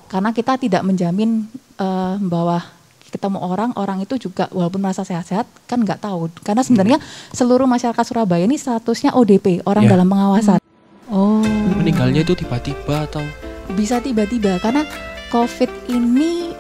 Karena kita tidak menjamin bahwa ketemu orang itu juga walaupun merasa sehat-sehat kan nggak tahu. Karena sebenarnya seluruh masyarakat Surabaya ini statusnya ODP, orang dalam pengawasan. Oh. Meninggalnya itu tiba-tiba atau? Bisa tiba-tiba karena COVID ini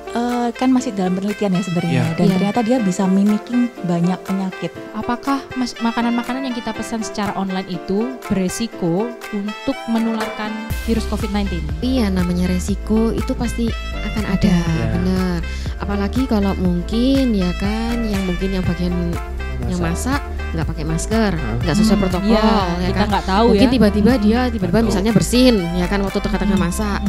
kan masih dalam penelitian ya sebenarnya. Dan ternyata dia bisa mimicking banyak penyakit. Apakah makanan-makanan yang kita pesan secara online itu beresiko untuk menularkan virus COVID-19? Iya, namanya resiko itu pasti akan ada, benar. Apalagi kalau mungkin ya kan, yang bagian yang masak nggak pakai masker, nggak sesuai protokol, ya kita kan. Nggak tahu mungkin ya. tiba-tiba dia misalnya bersihin, ya kan waktu tengah-tengah masak.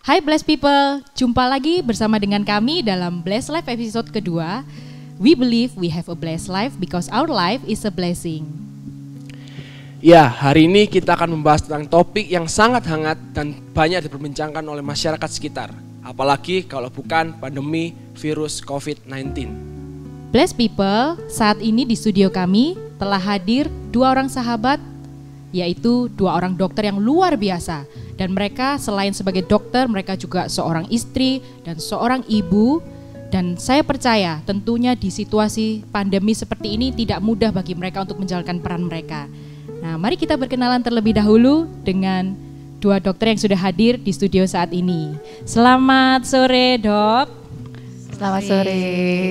Hai Blessed People, jumpa lagi bersama dengan kami dalam Blessed Life episode kedua. We believe we have a blessed life because our life is a blessing. Ya, hari ini kita akan membahas tentang topik yang sangat hangat dan banyak diperbincangkan oleh masyarakat sekitar. Apalagi kalau bukan pandemi virus COVID-19. Blessed People, saat ini di studio kami telah hadir 2 orang sahabat, yaitu 2 orang dokter yang luar biasa. Dan mereka selain sebagai dokter, mereka juga seorang istri dan seorang ibu. Dan saya percaya tentunya di situasi pandemi seperti ini tidak mudah bagi mereka untuk menjalankan peran mereka. Nah, mari kita berkenalan terlebih dahulu dengan 2 dokter yang sudah hadir di studio saat ini. Selamat sore, Dok. Selamat sore.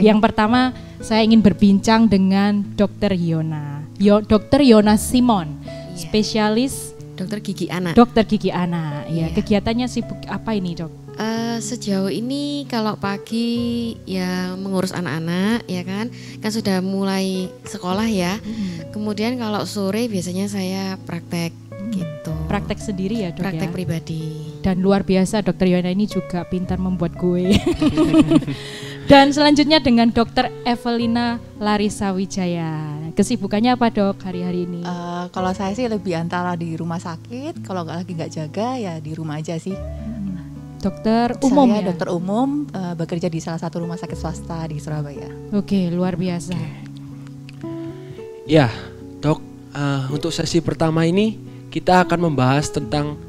Yang pertama, saya ingin berbincang dengan Dr. Yona. Dr. Yona Simon, spesialis Dokter gigi anak. Dokter gigi anak. Ya, kegiatannya sibuk apa ini, Dok? Sejauh ini kalau pagi ya mengurus anak-anak, ya kan sudah mulai sekolah ya. Kemudian kalau sore biasanya saya praktek gitu. Praktek sendiri ya, Dok? Praktek ya? pribadi. Dan luar biasa, Dokter Yona ini juga pintar membuat kue. Dan selanjutnya dengan Dokter Evelina Larissa Wijaya. Kesibukannya apa, Dok, hari-hari ini? Kalau saya sih lebih antara di rumah sakit, kalau nggak jaga ya di rumah aja sih. Dokter umum saya ya? dokter umum, bekerja di salah satu rumah sakit swasta di Surabaya. Oke, luar biasa. Ya, Dok, untuk sesi pertama ini kita akan membahas tentang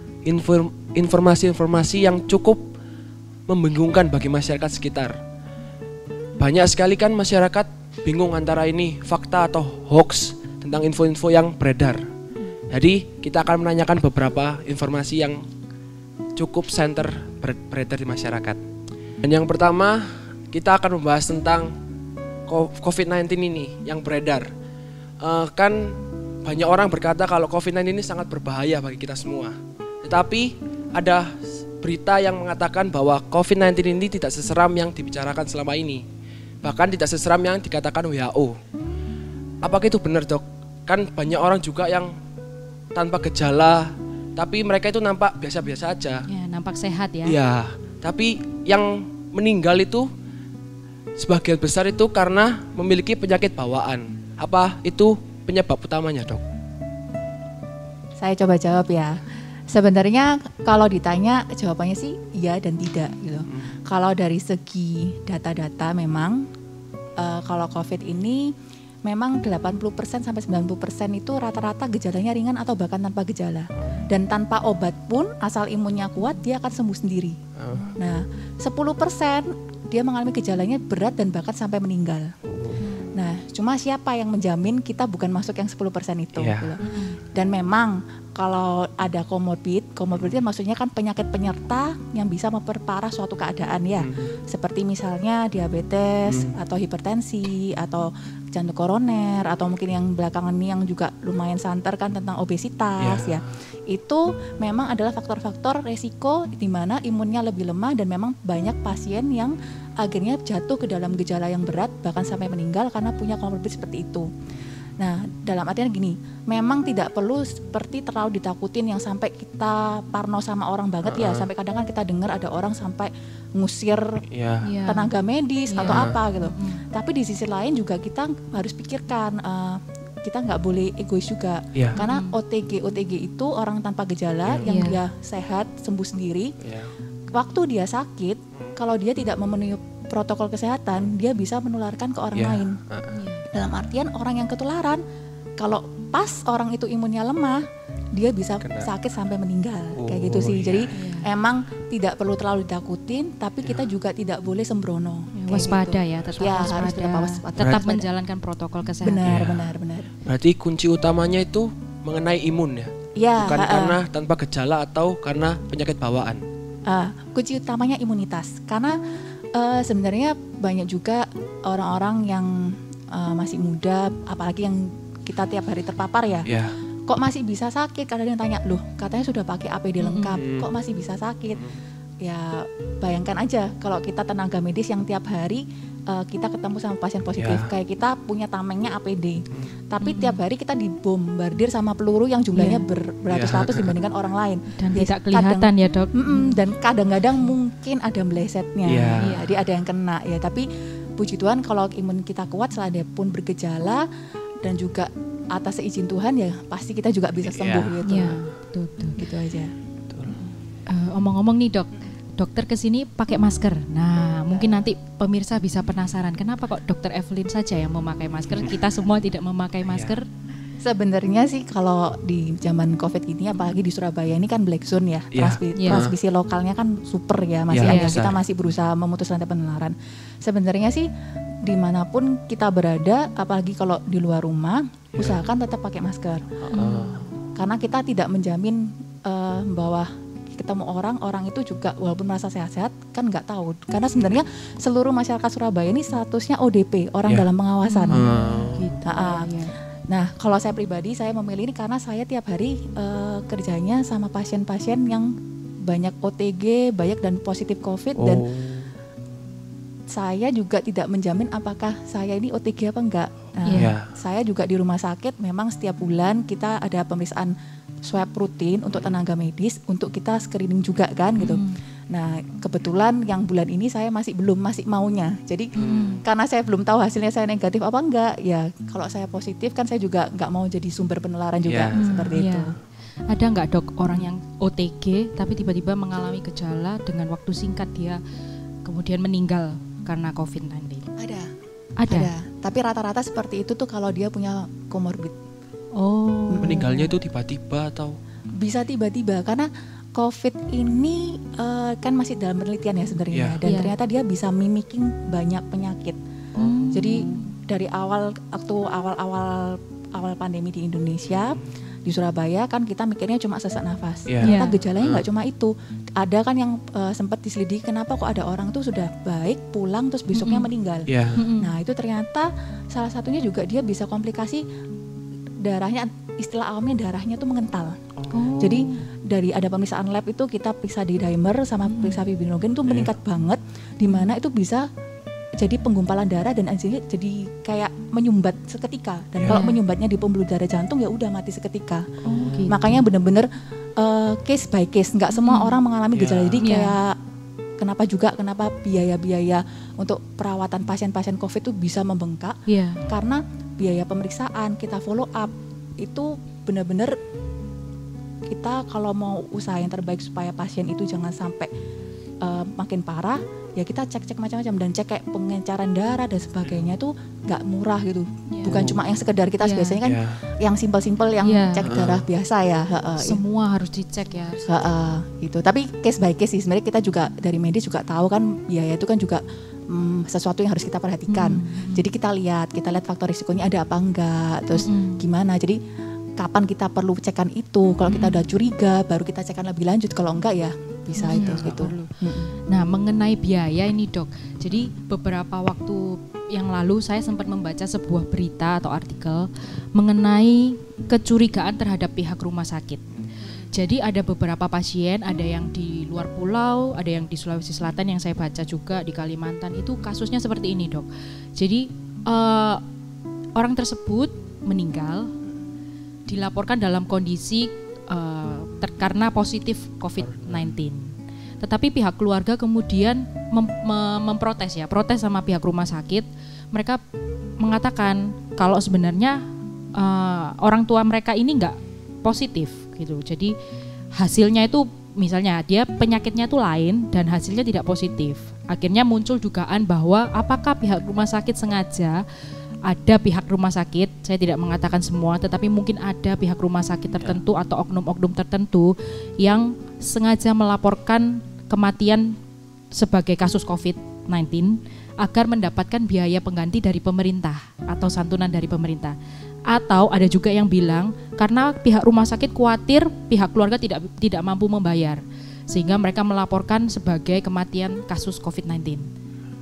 informasi-informasi yang cukup membingungkan bagi masyarakat sekitar. Banyak sekali kan masyarakat bingung antara ini fakta atau hoax tentang info-info yang beredar. Jadi kita akan menanyakan beberapa informasi yang cukup center beredar di masyarakat. Dan yang pertama kita akan membahas tentang COVID-19 ini yang beredar. Kan banyak orang berkata kalau COVID-19 ini sangat berbahaya bagi kita semua. Tetapi ada berita yang mengatakan bahwa COVID-19 ini tidak seseram yang dibicarakan selama ini. Bahkan tidak seseram yang dikatakan WHO. Apakah itu benar, Dok? Kan banyak orang juga yang tanpa gejala, tapi mereka itu nampak biasa-biasa aja. Ya, nampak sehat ya. Iya, tapi yang meninggal itu sebagian besar itu karena memiliki penyakit bawaan. Apa itu penyebab utamanya, Dok? Saya coba jawab ya. Sebenarnya kalau ditanya jawabannya sih iya dan tidak gitu. Kalau dari segi data-data memang kalau COVID ini memang 80% sampai 90% itu rata-rata gejalanya ringan atau bahkan tanpa gejala. Dan tanpa obat pun asal imunnya kuat dia akan sembuh sendiri. Nah, 10% dia mengalami gejalanya berat dan bahkan sampai meninggal. Nah, cuma siapa yang menjamin kita bukan masuk yang 10% itu gitu. Dan memang kalau ada komorbid maksudnya kan penyakit penyerta yang bisa memperparah suatu keadaan ya. Seperti misalnya diabetes atau hipertensi atau jantung koroner atau mungkin yang belakangan ini yang juga lumayan santer kan tentang obesitas ya. Itu memang adalah faktor-faktor resiko di mana imunnya lebih lemah dan memang banyak pasien yang akhirnya jatuh ke dalam gejala yang berat bahkan sampai meninggal karena punya komorbid seperti itu. Nah, dalam artian gini, memang tidak perlu seperti terlalu ditakutin yang sampai kita parno sama orang banget ya, sampai kadang kan kita dengar ada orang sampai ngusir tenaga medis atau apa gitu. Tapi di sisi lain juga kita harus pikirkan kita nggak boleh egois juga, karena OTG itu orang tanpa gejala yang dia sehat sembuh sendiri. Waktu dia sakit, kalau dia tidak memenuhi protokol kesehatan, dia bisa menularkan ke orang lain. Dalam artian orang yang ketularan, kalau pas orang itu imunnya lemah, dia bisa sakit sampai meninggal, kayak gitu sih. Jadi emang tidak perlu terlalu ditakutin, tapi kita juga tidak boleh sembrono. Waspada gitu. Tetap waspada. Harus waspada. Tetap menjalankan protokol kesehatan. Benar. Berarti kunci utamanya itu mengenai imun ya? Bukan karena tanpa gejala atau karena penyakit bawaan. Kunci utamanya imunitas, karena sebenarnya banyak juga orang-orang yang masih muda, apalagi yang kita tiap hari terpapar ya. Kok masih bisa sakit? Kadang yang tanya, loh katanya sudah pakai APD lengkap, kok masih bisa sakit? Ya bayangkan aja kalau kita tenaga medis yang tiap hari kita ketemu sama pasien positif, kayak kita punya tamengnya APD, tapi tiap hari kita dibombardir sama peluru yang jumlahnya beratus-ratus dibandingkan orang lain. Dan tidak kelihatan ya dok. Dan kadang-kadang mungkin ada melesetnya, jadi ada yang kena ya. Tapi puji Tuhan kalau imun kita kuat, selama pun bergejala dan juga atas seizin Tuhan ya pasti kita juga bisa sembuh gitu. Betul. Gitu aja. Omong-omong nih dok, dokter kesini pakai masker. Nah mungkin nanti pemirsa bisa penasaran kenapa kok dokter Evelyn saja yang memakai masker, kita semua tidak memakai masker. Sebenarnya sih kalau di zaman COVID ini, apalagi di Surabaya ini kan black zone ya, transmisi lokalnya kan super ya, masih ada, kita masih berusaha memutus rantai penularan. Sebenarnya sih dimanapun kita berada, apalagi kalau di luar rumah, usahakan tetap pakai masker. Karena kita tidak menjamin bahwa ketemu orang itu juga walaupun merasa sehat-sehat kan nggak tahu. Karena sebenarnya seluruh masyarakat Surabaya ini statusnya ODP, orang dalam pengawasan. Gitu. Nah, kalau saya pribadi, saya memilih ini karena saya tiap hari kerjanya sama pasien-pasien yang banyak OTG, banyak dan positif COVID, dan saya juga tidak menjamin apakah saya ini OTG apa enggak. Nah, saya juga di rumah sakit, memang setiap bulan kita ada pemeriksaan swab rutin untuk tenaga medis, untuk kita screening juga kan gitu. Nah kebetulan yang bulan ini saya masih maunya. Jadi karena saya belum tahu hasilnya saya negatif apa enggak, ya kalau saya positif kan saya juga enggak mau jadi sumber penularan juga seperti itu. Ada enggak dok orang yang OTG tapi tiba-tiba mengalami gejala dengan waktu singkat dia kemudian meninggal karena COVID-19? Ada. Tapi rata-rata seperti itu tuh kalau dia punya komorbid. Meninggalnya itu tiba-tiba atau? Bisa tiba-tiba karena COVID ini kan masih dalam penelitian ya sebenarnya, dan ternyata dia bisa mimicking banyak penyakit. Jadi dari awal pandemi di Indonesia, di Surabaya kan kita mikirnya cuma sesak nafas. Ternyata gejalanya nggak cuma itu. Ada kan yang sempat diselidiki kenapa kok ada orang tuh sudah baik pulang terus besoknya meninggal. Nah itu ternyata salah satunya juga dia bisa komplikasi darahnya, istilah awamnya darahnya tuh mengental. Jadi dari ada pemeriksaan lab itu kita periksa di dimer sama periksa fibrinogen tuh meningkat banget, di mana itu bisa jadi penggumpalan darah dan akhirnya jadi kayak menyumbat seketika. Dan kalau menyumbatnya di pembuluh darah jantung ya udah mati seketika. Gitu. Makanya benar-benar case by case, nggak semua orang mengalami gejala. Jadi kayak kenapa biaya-biaya untuk perawatan pasien-pasien COVID itu bisa membengkak, karena biaya pemeriksaan, kita follow up, itu benar-benar kita kalau mau usaha yang terbaik supaya pasien itu jangan sampai makin parah, ya kita cek macam-macam, dan cek kayak pengencaran darah dan sebagainya itu nggak murah gitu. Bukan cuma yang sekedar kita biasanya kan yang simpel-simpel yang cek darah biasa ya. Semua harus dicek ya. Gitu. Tapi case by case sih sebenarnya, kita juga dari medis juga tahu kan biaya itu kan juga sesuatu yang harus kita perhatikan. Jadi kita lihat faktor risikonya ada apa enggak, terus gimana. Jadi kapan kita perlu cekan itu. Kalau kita udah curiga, baru kita cekan lebih lanjut. Kalau enggak ya bisa itu gitu. Nah, mengenai biaya ini dok, jadi beberapa waktu yang lalu saya sempat membaca sebuah berita atau artikel mengenai kecurigaan terhadap pihak rumah sakit. Jadi ada beberapa pasien, ada yang di luar pulau, ada yang di Sulawesi Selatan yang saya baca juga di Kalimantan, itu kasusnya seperti ini dok. Jadi orang tersebut meninggal, dilaporkan dalam kondisi karena positif COVID-19. Tetapi pihak keluarga kemudian memprotes protes sama pihak rumah sakit. Mereka mengatakan kalau sebenarnya orang tua mereka ini enggak positif gitu. Jadi hasilnya itu misalnya dia penyakitnya itu lain dan hasilnya tidak positif. Akhirnya muncul dugaan bahwa apakah pihak rumah sakit sengaja, ada pihak rumah sakit, saya tidak mengatakan semua, tetapi mungkin ada pihak rumah sakit tertentu atau oknum-oknum tertentu yang sengaja melaporkan kematian sebagai kasus COVID-19 agar mendapatkan biaya pengganti dari pemerintah atau santunan dari pemerintah. Atau ada juga yang bilang karena pihak rumah sakit khawatir pihak keluarga tidak mampu membayar, sehingga mereka melaporkan sebagai kematian kasus COVID-19.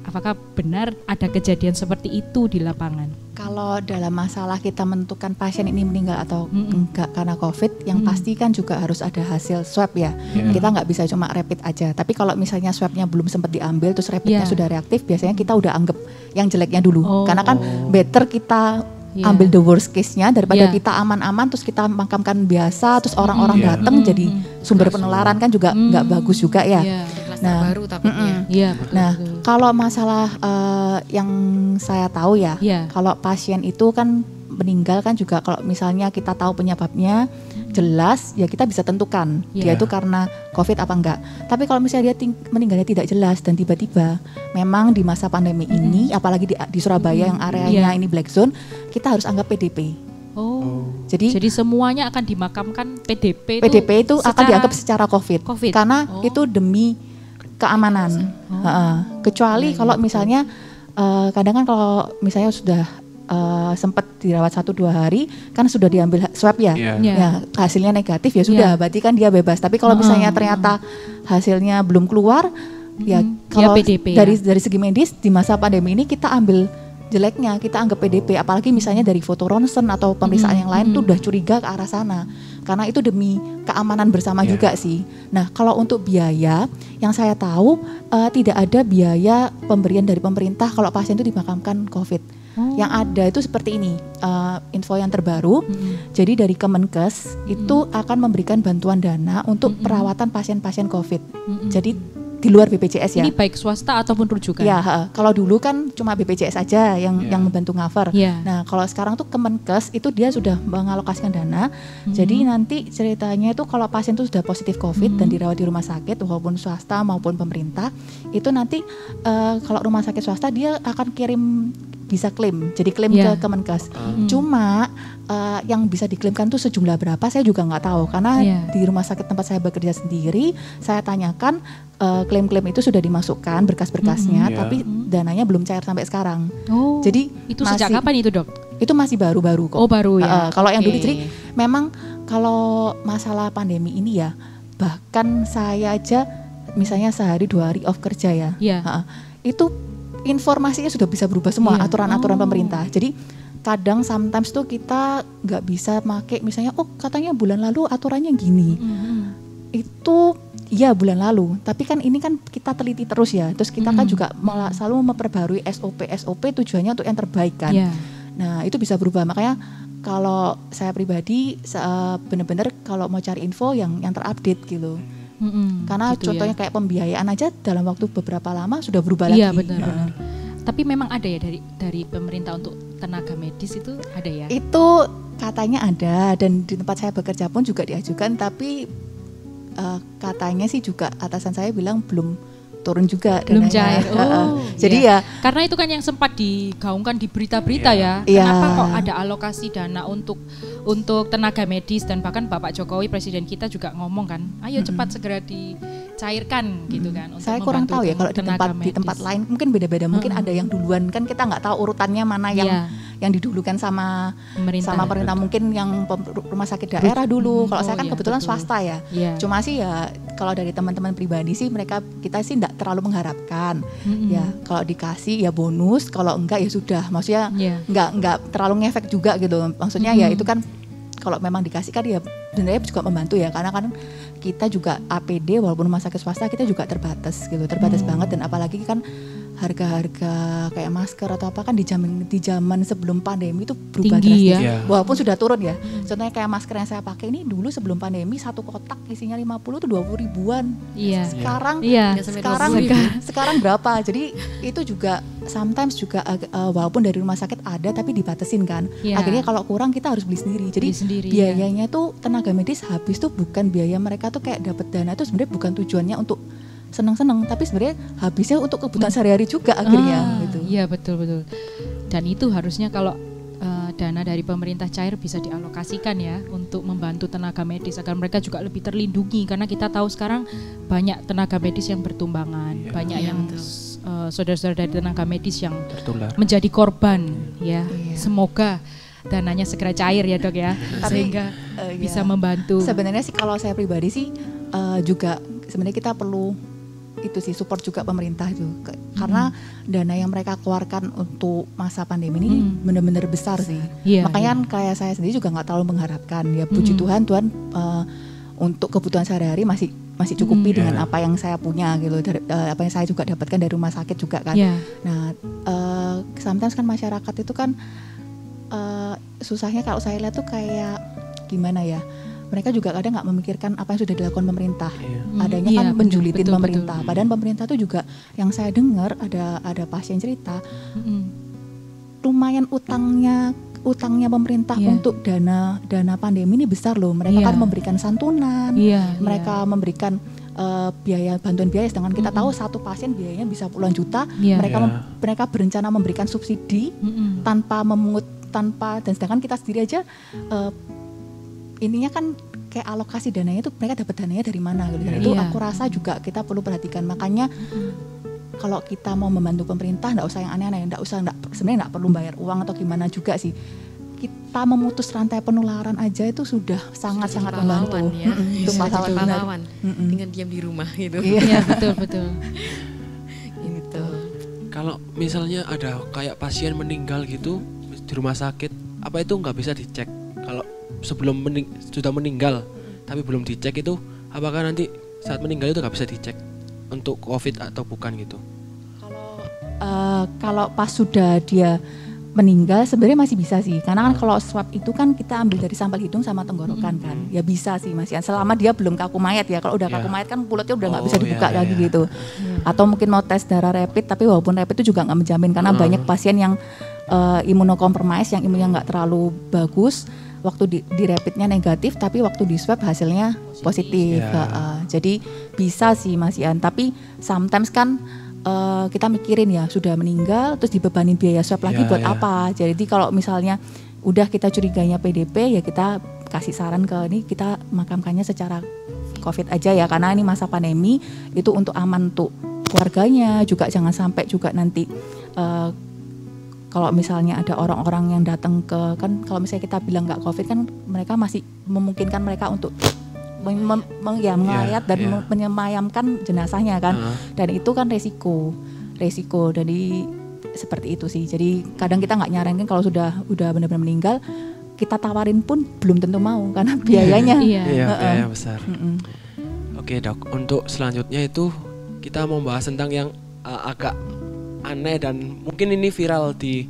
Apakah benar ada kejadian seperti itu di lapangan? Kalau dalam masalah kita menentukan pasien ini meninggal atau enggak karena COVID, yang pasti kan juga harus ada hasil swab ya. Kita nggak bisa cuma rapid aja. Tapi kalau misalnya swabnya belum sempat diambil, terus rapidnya sudah reaktif, biasanya kita udah anggap yang jeleknya dulu. Karena kan better kita ambil the worst case-nya daripada kita aman-aman terus kita makamkan biasa, terus orang-orang datang jadi sumber penularan kan juga nggak bagus juga ya. Nah, baru takutnya. Nah, kalau masalah yang saya tahu ya, kalau pasien itu kan meninggal kan juga kalau misalnya kita tahu penyebabnya jelas ya kita bisa tentukan dia itu karena COVID apa enggak. Tapi kalau misalnya dia meninggalnya tidak jelas dan tiba-tiba memang di masa pandemi ini apalagi di Surabaya yang areanya ini black zone, kita harus anggap PDP. Jadi semuanya akan dimakamkan PDP itu akan dianggap secara COVID. Karena itu demi keamanan. Kecuali kalau misalnya kadang kan kalau misalnya sudah sempat dirawat 1-2 hari kan sudah diambil swab ya, hasilnya negatif ya sudah, berarti kan dia bebas. Tapi kalau misalnya ternyata hasilnya belum keluar, ya kalau PDP, dari segi medis di masa pandemi ini kita ambil jeleknya, kita anggap PDP. Apalagi misalnya dari foto ronsen atau pemeriksaan yang lain tuh udah curiga ke arah sana, karena itu demi keamanan bersama juga sih. Nah kalau untuk biaya yang saya tahu tidak ada biaya pemberian dari pemerintah kalau pasien itu dimakamkan COVID. Yang ada itu seperti ini, info yang terbaru. Jadi dari Kemenkes itu akan memberikan bantuan dana untuk perawatan pasien-pasien COVID. Jadi di luar BPJS ya. Ini baik swasta ataupun rujukan? Ya, kalau dulu kan cuma BPJS aja yang membantu cover. Nah, kalau sekarang tuh Kemenkes itu dia sudah mengalokasikan dana. Jadi nanti ceritanya itu kalau pasien itu sudah positif COVID dan dirawat di rumah sakit, walaupun swasta maupun pemerintah, itu nanti kalau rumah sakit swasta dia akan bisa klaim, jadi klaim ke Kemenkes. Cuma yang bisa diklaimkan tuh sejumlah berapa saya juga nggak tahu, karena di rumah sakit tempat saya bekerja sendiri, saya tanyakan klaim-klaim itu sudah dimasukkan berkas-berkasnya, tapi dananya belum cair sampai sekarang. Jadi itu sejak kapan itu dok? Itu masih baru-baru kok. Baru ya. Kalau yang dulu jadi memang kalau masalah pandemi ini ya, bahkan saya aja misalnya sehari 2 hari off kerja ya, itu informasinya sudah bisa berubah semua, aturan-aturan pemerintah. Jadi kadang sometimes tuh kita nggak bisa make misalnya katanya bulan lalu aturannya gini. Itu ya bulan lalu, tapi kan ini kan kita teliti terus ya. Terus kita kan juga selalu memperbarui SOP tujuannya untuk yang terbaik kan. Nah, itu bisa berubah. Makanya kalau saya pribadi benar-benar kalau mau cari info yang terupdate gitu. Karena gitu contohnya kayak pembiayaan aja dalam waktu beberapa lama sudah berubah lagi. Iya benar. Tapi memang ada ya dari pemerintah untuk tenaga medis itu ada ya? Itu katanya ada, dan di tempat saya bekerja pun juga diajukan, tapi katanya sih juga atasan saya bilang belum turun juga belum cair. Jadi ya karena itu kan yang sempat digaungkan di berita-berita Kenapa kok ada alokasi dana untuk tenaga medis, dan bahkan Bapak Jokowi presiden kita juga ngomong kan, ayo cepat segera dicairkan gitu kan. Untuk saya kurang tahu ya kalau di tempat lain mungkin beda-beda, mungkin ada yang duluan kan, kita nggak tahu urutannya mana yang didulukan sama pemerintah mungkin yang rumah sakit daerah dulu. Kalau saya kan kebetulan swasta ya. Cuma sih ya kalau dari teman-teman pribadi sih kita sih enggak terlalu mengharapkan. Ya kalau dikasih ya bonus, kalau enggak ya sudah. Maksudnya enggak terlalu ngefek juga gitu. Maksudnya ya itu kan kalau memang dikasih kan ya sebenarnya juga membantu ya, karena kan kita juga APD walaupun rumah sakit swasta kita juga terbatas gitu, terbatas banget. Dan apalagi kan harga-harga kayak masker atau apa kan di zaman sebelum pandemi itu berubah tinggi drastis ya. Walaupun sudah turun ya. Contohnya kayak masker yang saya pakai ini dulu sebelum pandemi satu kotak isinya 50 tuh 20 ribuan. Sekarang berapa? Jadi itu juga sometimes juga walaupun dari rumah sakit ada tapi dibatasin kan. Akhirnya kalau kurang kita harus beli sendiri. Jadi biayanya tuh tenaga medis habis tuh bukan biaya mereka tuh kayak dapat dana itu sebenarnya bukan tujuannya untuk senang-senang, tapi sebenarnya habisnya untuk kebutuhan sehari-hari juga akhirnya gitu. Iya betul. Dan itu harusnya kalau dana dari pemerintah cair bisa dialokasikan ya untuk membantu tenaga medis agar mereka juga lebih terlindungi, karena kita tahu sekarang banyak tenaga medis yang bertumbangan, banyak yang saudara-saudara dari tenaga medis yang tertular, menjadi korban ya. Semoga dananya segera cair ya dok ya, sehingga bisa membantu. Sebenarnya sih kalau saya pribadi sih juga sebenarnya kita perlu itu sih support juga pemerintah itu, karena dana yang mereka keluarkan untuk masa pandemi ini benar-benar besar sih. Makanya kayak saya sendiri juga nggak terlalu mengharapkan ya, puji Tuhan untuk kebutuhan sehari-hari masih cukupi dengan apa yang saya punya gitu, apa yang saya juga dapatkan dari rumah sakit juga kan. Nah sometimes kan masyarakat itu kan susahnya kalau saya lihat tuh kayak gimana ya, mereka juga kadang nggak memikirkan apa yang sudah dilakukan pemerintah. Adanya kan menjulitin pemerintah. Padahal pemerintah tuh juga yang saya dengar ada pasien cerita lumayan utangnya pemerintah untuk dana pandemi ini besar loh. Mereka kan memberikan santunan, mereka memberikan bantuan biaya, sedangkan kita tahu satu pasien biayanya bisa puluhan juta. Mereka berencana memberikan subsidi tanpa dan sedangkan kita sendiri aja ininya kan kayak alokasi dananya itu mereka dapat dananya dari mana gitu. Dan itu aku rasa juga kita perlu perhatikan. Makanya kalau kita mau membantu pemerintah nggak usah yang aneh-aneh, sebenarnya nggak perlu bayar uang atau gimana juga sih. Kita memutus rantai penularan aja itu sudah sangat-sangat membantu. Itu pahlawan dengan diam di rumah gitu. Iya betul. Gitu. Kalau misalnya ada kayak pasien meninggal gitu di rumah sakit, apa itu nggak bisa dicek? Kalau sebelum sudah meninggal tapi belum dicek itu, apakah nanti saat meninggal itu nggak bisa dicek untuk COVID atau bukan gitu? Kalau pas sudah dia meninggal sebenarnya masih bisa sih, karena kan kalau swab itu kan kita ambil dari sampel hidung sama tenggorokan kan, ya bisa sih Mas Ian, selama dia belum kaku mayat ya. Kalau udah kaku mayat kan mulutnya udah nggak bisa dibuka lagi gitu. Atau mungkin mau tes darah rapid, tapi walaupun rapid itu juga nggak menjamin, karena banyak pasien yang imunokompromis, yang imunnya nggak terlalu bagus, waktu di rapidnya negatif tapi waktu di swab hasilnya positif. Jadi bisa sih Mas Ian, tapi sometimes kan kita mikirin ya sudah meninggal terus dibebanin biaya swab lagi buat apa. Jadi kalau misalnya udah kita curiganya PDP ya kita kasih saran ke ini kita makamkannya secara COVID aja ya, karena ini masa pandemi, itu untuk aman untuk keluarganya juga, jangan sampai juga nanti kalau misalnya ada orang-orang yang datang ke, kan kalau misalnya kita bilang nggak COVID kan mereka masih memungkinkan mereka untuk mengelayat dan menyemayamkan jenazahnya kan, dan itu kan resiko. Jadi seperti itu sih. Jadi kadang kita nggak nyarankan kalau udah benar-benar meninggal kita tawarin pun belum tentu mau karena biayanya. Biaya besar. Oke dok, untuk selanjutnya itu kita mau bahas tentang yang agak aneh dan mungkin ini viral di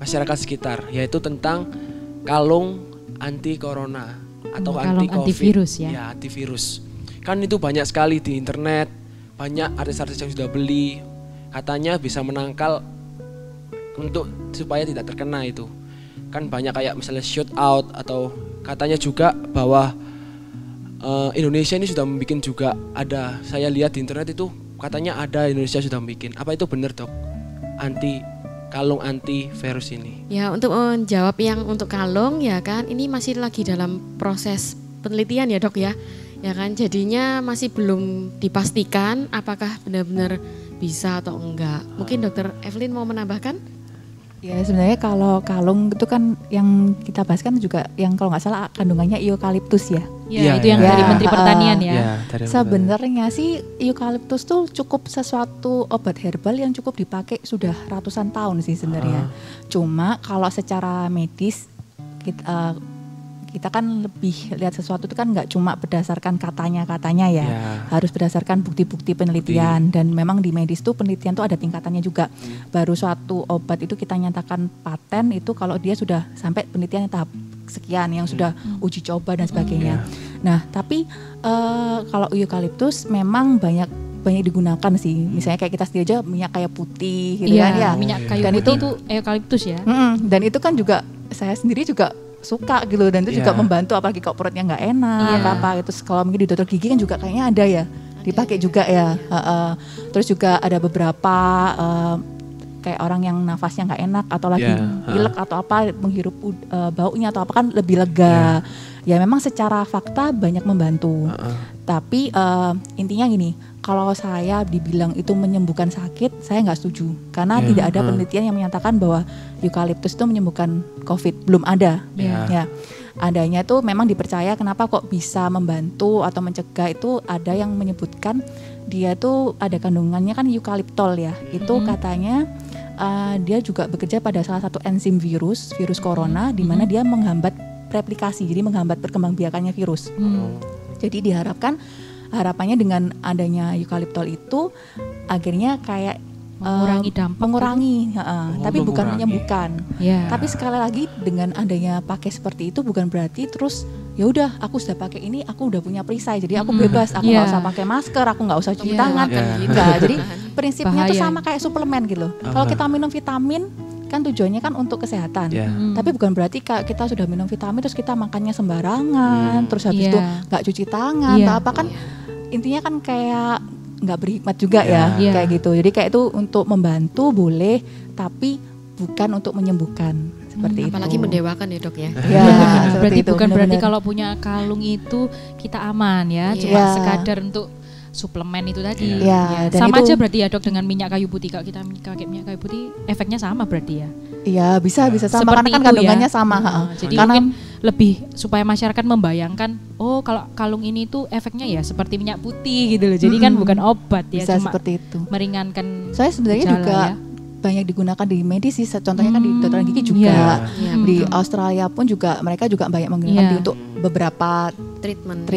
masyarakat sekitar, yaitu tentang kalung anti corona atau antivirus ya. Ya, antivirus. Kan itu banyak sekali di internet, banyak artis-artis yang sudah beli, katanya bisa menangkal untuk supaya tidak terkena itu. Kan banyak kayak misalnya shoot out, atau katanya juga bahwa Indonesia ini sudah membuat juga ada, saya lihat di internet itu katanya ada Indonesia sudah membuat. Apa itu benar dok? Kalung antivirus ini. Ya, untuk menjawab yang untuk kalung ya kan, ini masih lagi dalam proses penelitian ya dok ya. Ya kan, jadinya masih belum dipastikan apakah benar-benar bisa atau enggak. Mungkin dokter Evelyn mau menambahkan? Ya sebenarnya kalau kalung itu kan yang kita bahas kan juga yang kalau nggak salah kandungannya eukaliptus ya. Ya, Iya, itu yang iya. dari Ya, Menteri Pertanian ya. Ya, dari Sebenarnya sih eukaliptus tuh cukup sesuatu obat herbal yang cukup dipakai sudah ratusan tahun sih sebenarnya. Cuma kalau secara medis kita kan lebih lihat sesuatu itu kan nggak cuma berdasarkan katanya ya, harus berdasarkan bukti-bukti penelitian dan memang di medis tuh penelitian tuh ada tingkatannya juga. Baru suatu obat itu kita nyatakan paten itu kalau dia sudah sampai penelitian tahap sekian yang sudah uji coba dan sebagainya. Nah tapi kalau eukaliptus memang banyak digunakan sih. Misalnya kayak kita sendiri aja minyak kayu putih gitu kan ya. Minyak kayu Dan putih itu eukaliptus ya. Dan itu kan juga saya sendiri juga suka gitu dan itu juga membantu apalagi kalau perutnya nggak enak apa itu kalau mungkin di dokter gigi kan juga kayaknya ada ya dipakai juga ya. Terus juga ada beberapa kayak orang yang nafasnya nggak enak atau lagi pilek atau apa menghirup baunya atau apa kan lebih lega. Ya memang secara fakta banyak membantu. Tapi intinya gini, kalau saya dibilang itu menyembuhkan sakit, saya nggak setuju karena tidak ada penelitian yang menyatakan bahwa eukaliptus itu menyembuhkan COVID, belum ada. Ya, adanya itu memang dipercaya kenapa kok bisa membantu atau mencegah itu ada yang menyebutkan dia tuh ada kandungannya kan eukaliptol ya, itu katanya dia juga bekerja pada salah satu enzim virus corona di mana dia menghambat replikasi, jadi menghambat perkembangbiakannya virus. Jadi harapannya dengan adanya eukaliptol itu akhirnya kayak mengurangi dampak tapi bukan menyembuhkan. Tapi sekali lagi dengan adanya pakai seperti itu bukan berarti terus ya udah aku sudah pakai ini aku udah punya perisai jadi aku bebas aku nggak usah pakai masker aku nggak usah cuci tangan. Jadi prinsipnya tuh sama kayak suplemen gitu loh. Kalau kita minum vitamin kan tujuannya kan untuk kesehatan. Tapi bukan berarti kita sudah minum vitamin terus kita makannya sembarangan, terus habis itu nggak cuci tangan, atau apa kan intinya kan kayak nggak berhikmat juga kayak gitu. Jadi kayak itu untuk membantu boleh, tapi bukan untuk menyembuhkan seperti itu. Apalagi mendewakan ya dok ya. Berarti itu, bukan berarti kalau punya kalung itu kita aman ya, cuma sekadar untuk suplemen itu tadi. Dan sama itu, aja berarti ya dok dengan minyak kayu putih. Kalau kita pakai minyak kayu putih efeknya sama berarti ya. Iya bisa sama seperti karena kan kandungannya sama. Jadi karena mungkin lebih supaya masyarakat membayangkan oh kalau kalung ini tuh efeknya ya seperti minyak putih gitu loh. Jadi kan bukan obat ya, bisa cuma seperti itu. Meringankan. Saya sebenarnya juga banyak digunakan di medis sih, contohnya kan di dokter gigi juga, di Australia pun juga mereka juga banyak menggunakan untuk beberapa treatment,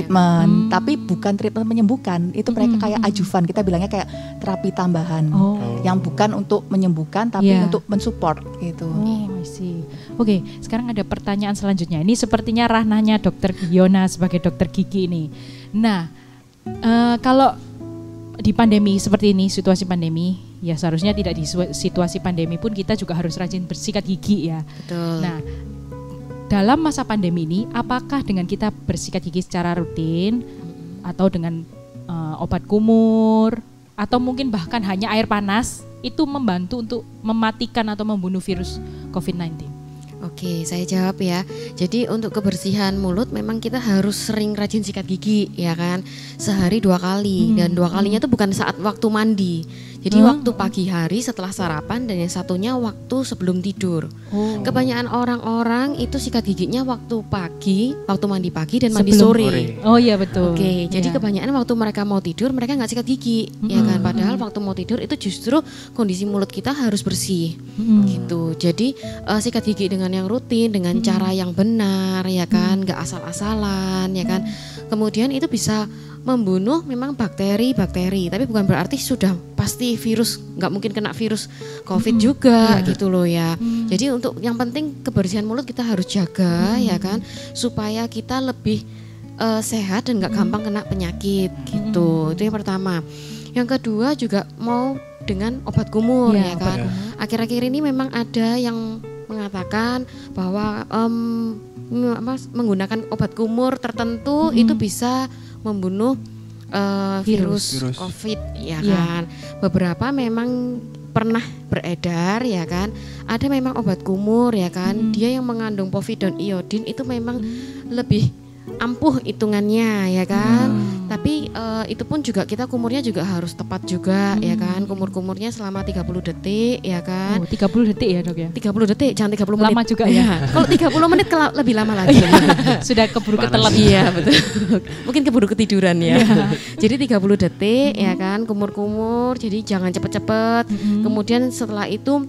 tapi bukan treatment menyembuhkan, itu mereka kayak ajuvan, kita bilangnya kayak terapi tambahan, yang bukan untuk menyembuhkan tapi untuk mensupport gitu. Oke, sekarang ada pertanyaan selanjutnya. Ini sepertinya ranahnya Dokter Giona sebagai dokter gigi ini. Nah, kalau di pandemi seperti ini, situasi pandemi, ya seharusnya tidak di situasi pandemi pun kita juga harus rajin bersikat gigi ya. Betul. Nah, dalam masa pandemi ini, apakah dengan kita bersikat gigi secara rutin atau dengan obat kumur atau mungkin bahkan hanya air panas itu membantu untuk mematikan atau membunuh virus COVID-19? Oke, saya jawab ya. Jadi untuk kebersihan mulut memang kita harus sering rajin sikat gigi ya kan. Sehari 2 kali dan 2 kalinya itu bukan saat waktu mandi. Jadi waktu pagi hari setelah sarapan dan yang satunya waktu sebelum tidur. Kebanyakan orang-orang itu sikat giginya waktu pagi, waktu mandi pagi dan mandi sore. Oh iya betul. Oke, jadi kebanyakan waktu mereka mau tidur mereka nggak sikat gigi, ya kan. Padahal waktu mau tidur itu justru kondisi mulut kita harus bersih, gitu. Jadi sikat gigi dengan yang rutin, dengan cara yang benar, ya kan, nggak asal-asalan, ya kan. Kemudian itu bisa membunuh memang bakteri-bakteri, tapi bukan berarti sudah pasti virus, nggak mungkin kena virus COVID juga gitu loh ya. Jadi untuk yang penting kebersihan mulut kita harus jaga ya kan, supaya kita lebih sehat dan nggak gampang kena penyakit gitu. Itu yang pertama. Yang kedua juga mau dengan obat kumur ya kan. Akhir-akhir ini memang ada yang mengatakan bahwa menggunakan obat kumur tertentu itu bisa membunuh virus COVID ya kan. Beberapa memang pernah beredar ya kan. Ada memang obat kumur ya kan. Dia yang mengandung povidone iodin itu memang lebih ampuh hitungannya ya kan. Tapi itu pun juga kita kumurnya juga harus tepat juga ya kan. Kumur-kumurnya selama 30 detik ya kan. 30 detik ya dok ya? 30 detik, jangan 30 menit. Lama juga ya? Kalau 30 menit lebih lama lagi. Sudah keburu ketelan. Iya betul. Mungkin keburu ketiduran ya. Jadi 30 detik ya kan, kumur-kumur. Jadi jangan cepet-cepet. Kemudian setelah itu